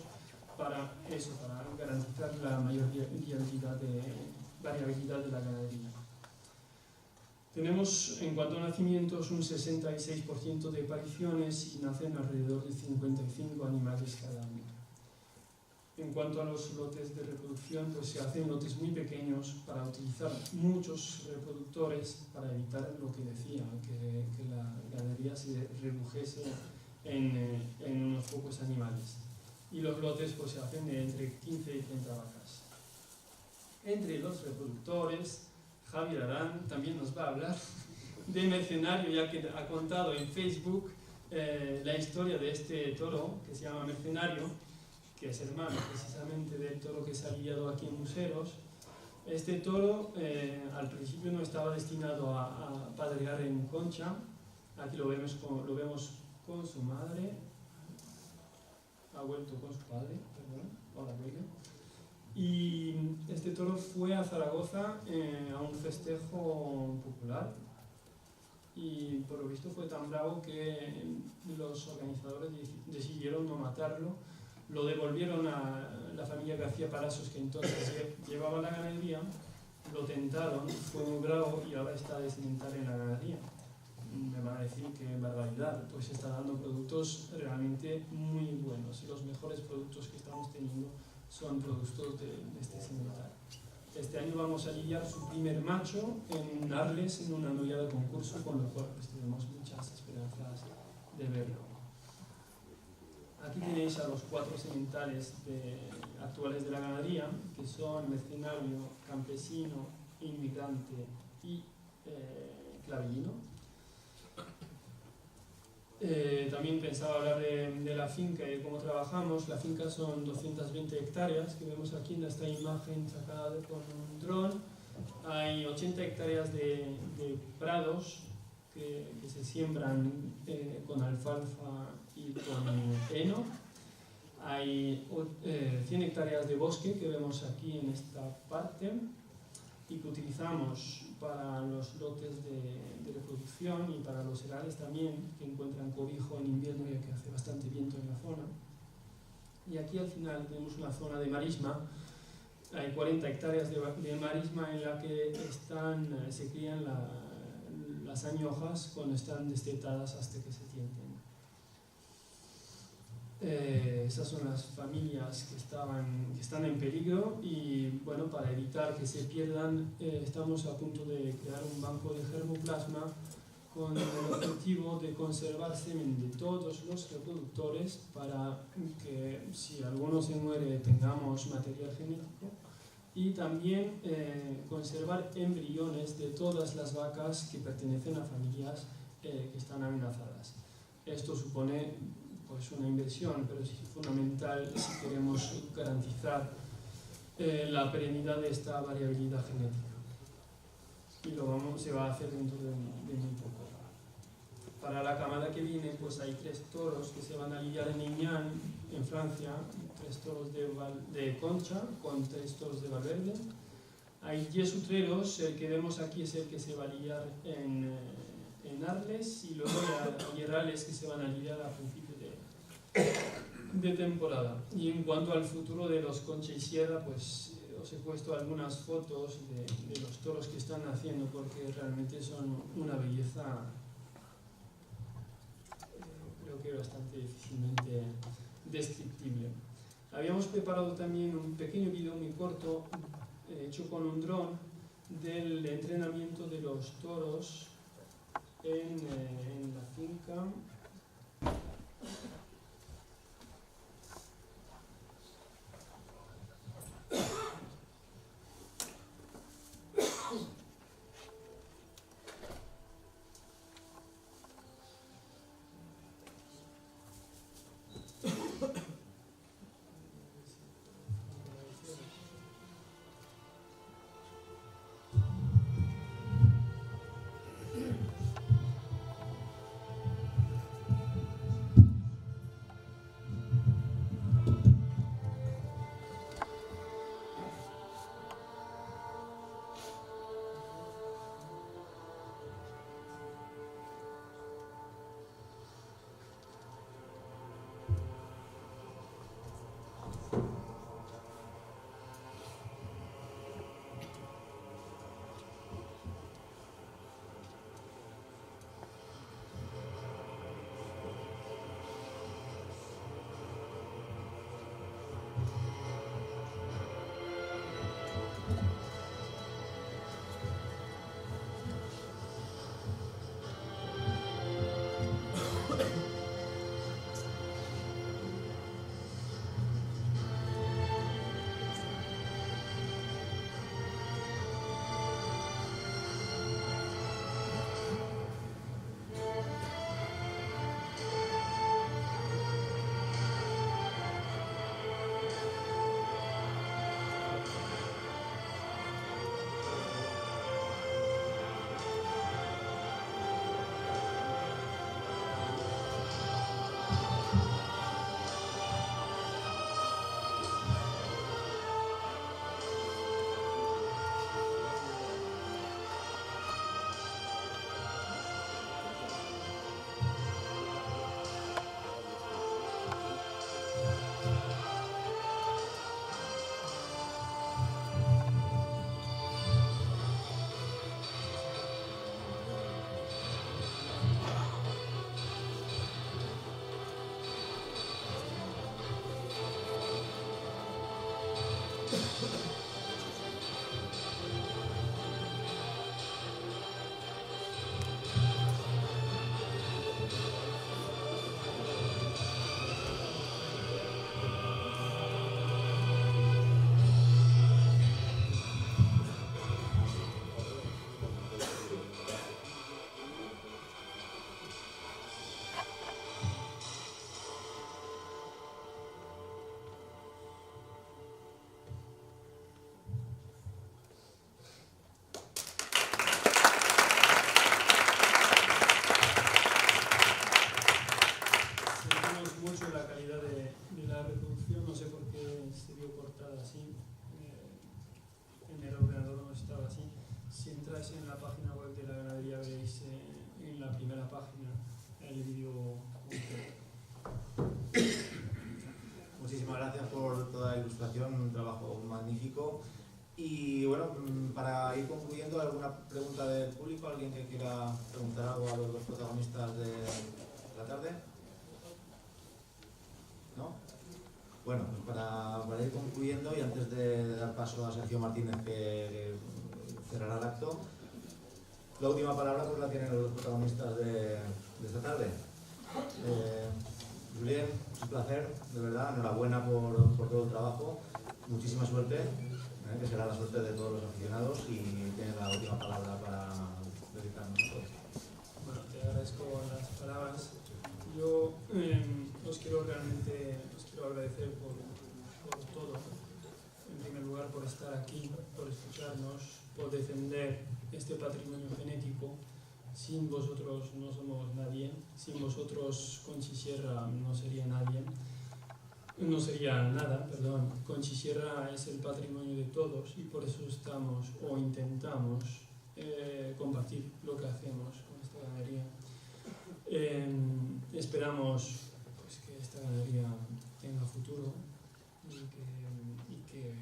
para garantizar la mayor variabilidad de la ganadería. Tenemos, en cuanto a nacimientos, un 66% de apariciones y nacen alrededor de 55 animales cada año. En cuanto a los lotes de reproducción, pues se hacen lotes muy pequeños para utilizar muchos reproductores para evitar lo que decía, que la ganadería se redujese en unos pocos animales. Y los lotes pues se hacen de entre 15 y 30 vacas. Entre los reproductores, Javier Arán también nos va a hablar de Mercenario, ya que ha contado en Facebook la historia de este toro que se llama Mercenario, que es hermano precisamente del toro que se ha lidiado aquí en Museros. Este toro al principio no estaba destinado a padrear en Concha. Aquí lo vemos con su madre, ha vuelto con su padre, perdón, o la abuela. Y este toro fue a Zaragoza a un festejo popular y por lo visto fue tan bravo que los organizadores decidieron no matarlo. Lo devolvieron a la familia García Palacios, que entonces llevaba la ganadería, lo tentaron, fue muy bravo y ahora está de semental en la ganadería. Me van a decir que barbaridad, pues está dando productos realmente muy buenos y los mejores productos que estamos teniendo son productos de este semental. Este año vamos a lidiar su primer macho en Arles en una novia de concurso, con lo cual pues tenemos muchas esperanzas de verlo. Aquí tenéis a los 4 sementales actuales de la ganadería, que son Mercenario, Campesino, Inmigrante y Clavellino. También pensaba hablar de la finca y de cómo trabajamos. La finca son 220 hectáreas, que vemos aquí en esta imagen sacada con un dron. Hay 80 hectáreas de prados que se siembran con alfalfa y con heno. Hay 100 hectáreas de bosque que vemos aquí en esta parte y que utilizamos para los lotes de reproducción y para los herales también, que encuentran cobijo en invierno ya que hace bastante viento en la zona. Y aquí al final tenemos una zona de marisma. Hay 40 hectáreas de marisma en la que se crían las añojas cuando están destetadas hasta que se tienten. Esas son las familias que están en peligro y bueno, para evitar que se pierdan estamos a punto de crear un banco de germoplasma con el objetivo de conservar semen de todos los reproductores para que si alguno se muere tengamos material genético y también conservar embriones de todas las vacas que pertenecen a familias que están amenazadas. Esto supone pues una inversión, pero es fundamental si queremos garantizar la perennidad de esta variabilidad genética. Y se va a hacer dentro de muy poco. Para la camada que viene, pues hay 3 toros que se van a lidiar en Lignan, en Francia, 3 toros de Concha con 3 toros de Valverde. Hay 10 utreros, el que vemos aquí es el que se va a lidiar en Arles y luego hay herales que se van a lidiar a principios de temporada. Y en cuanto al futuro de los Concha y Sierra, pues os he puesto algunas fotos de los toros que están naciendo porque realmente son una belleza, creo que bastante difícilmente descriptible. Habíamos preparado también un pequeño vídeo muy corto hecho con un dron del entrenamiento de los toros en la finca. la ilustración, un trabajo magnífico. Y bueno, para ir concluyendo, ¿alguna pregunta del público? ¿Alguien que quiera preguntar algo a los dos protagonistas de la tarde? ¿No? Bueno, pues para ir concluyendo y antes de dar paso a Sergio Martínez, que cerrará el acto, la última palabra pues la tienen los dos protagonistas de esta tarde. Julien, es un placer, de verdad, enhorabuena por todo el trabajo, muchísima suerte, que será la suerte de todos los aficionados, y tiene la última palabra para dedicarnos a todos. Bueno, te agradezco las palabras. Yo os quiero agradecer por todo. En primer lugar, por estar aquí, por escucharnos, por defender este patrimonio genético. Sin vosotros no somos nadie, sin vosotros Conchi Sierra no sería nadie, no sería nada, perdón. Conchi Sierra es el patrimonio de todos y por eso estamos o intentamos compartir lo que hacemos con esta ganadería. Esperamos pues, que esta ganadería tenga futuro y que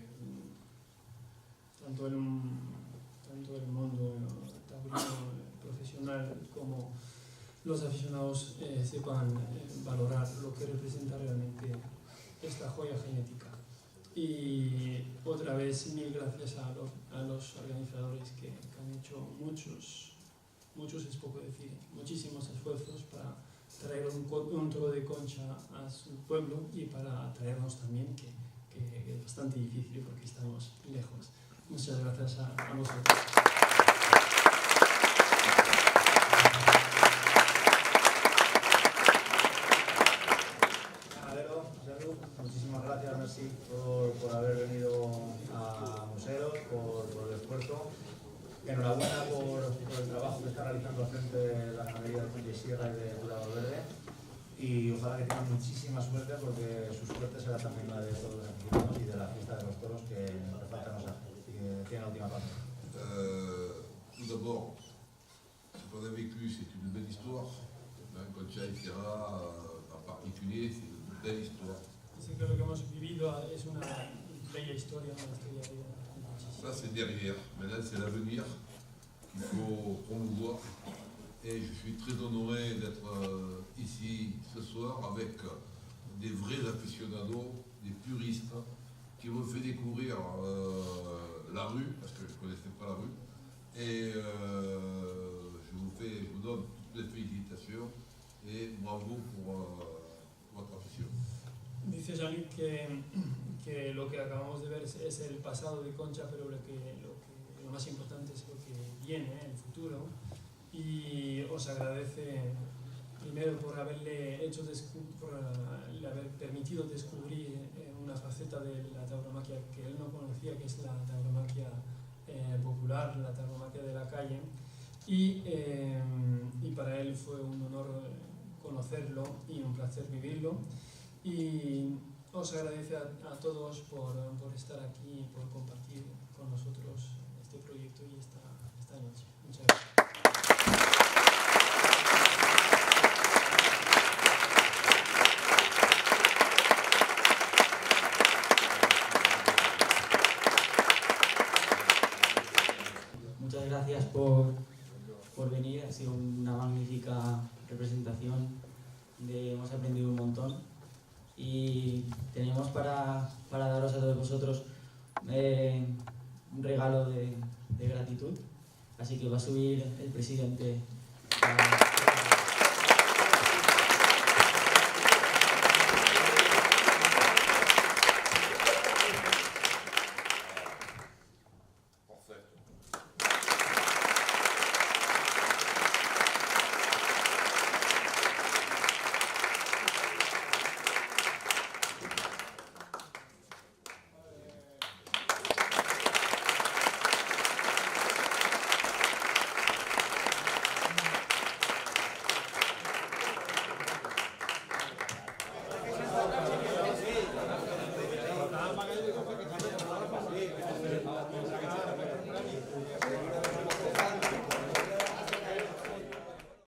tanto el mundo taurino profesional como los aficionados sepan valorar lo que representa realmente esta joya genética. Y otra vez mil gracias a los organizadores que han hecho muchos es poco decir, muchísimos esfuerzos para traer un toro de concha a su pueblo y para traernos también, que es bastante difícil porque estamos lejos. Muchas gracias a vosotros. Ganadero, Sergio, muchísimas gracias, merci, por haber venido a Museros, por el esfuerzo. Enhorabuena por el trabajo que está realizando al frente de la ganadería de Conchi Sierra y de Pura Valverde, y ojalá que tengan muchísima suerte, porque su suerte será también la de todos los aficionados y de la fiesta de los toros que falta nos hace. Así que tiene la última parte. Tout d'abord, ce qu'on a vécu, c'est une belle histoire. Concha y Sierra, en particulier, c'est une belle histoire. Así que lo que hemos vivido es una bella historia, una historia de Ça, c'est derrière. Maintenant, c'est l'avenir qu'il faut promouvoir. Et je suis très honoré d'être ici ce soir avec des vrais aficionados, des puristes, qui m'ont fait découvrir la rue, parce que je ne connaissais pas la rue. Et je vous donne toutes les félicitations et bravo pour votre afición. Dice Jean-Luc que lo que acabamos de ver es el pasado de Concha, pero lo más importante es lo que viene, el futuro. Y os agradece primero por haberle haber permitido descubrir una faceta de la tauromaquia que él no conocía, que es la tauromaquia popular, la tauromaquia de la calle. Y para él fue un honor conocerlo y un placer vivirlo. Y os agradece a todos por estar aquí y por compartir con nosotros este proyecto y esta noche. Muchas gracias. Muchas gracias por venir, ha sido una magnífica representación, hemos aprendido un montón. Y tenemos para daros a todos vosotros un regalo de gratitud, así que va a subir el presidente.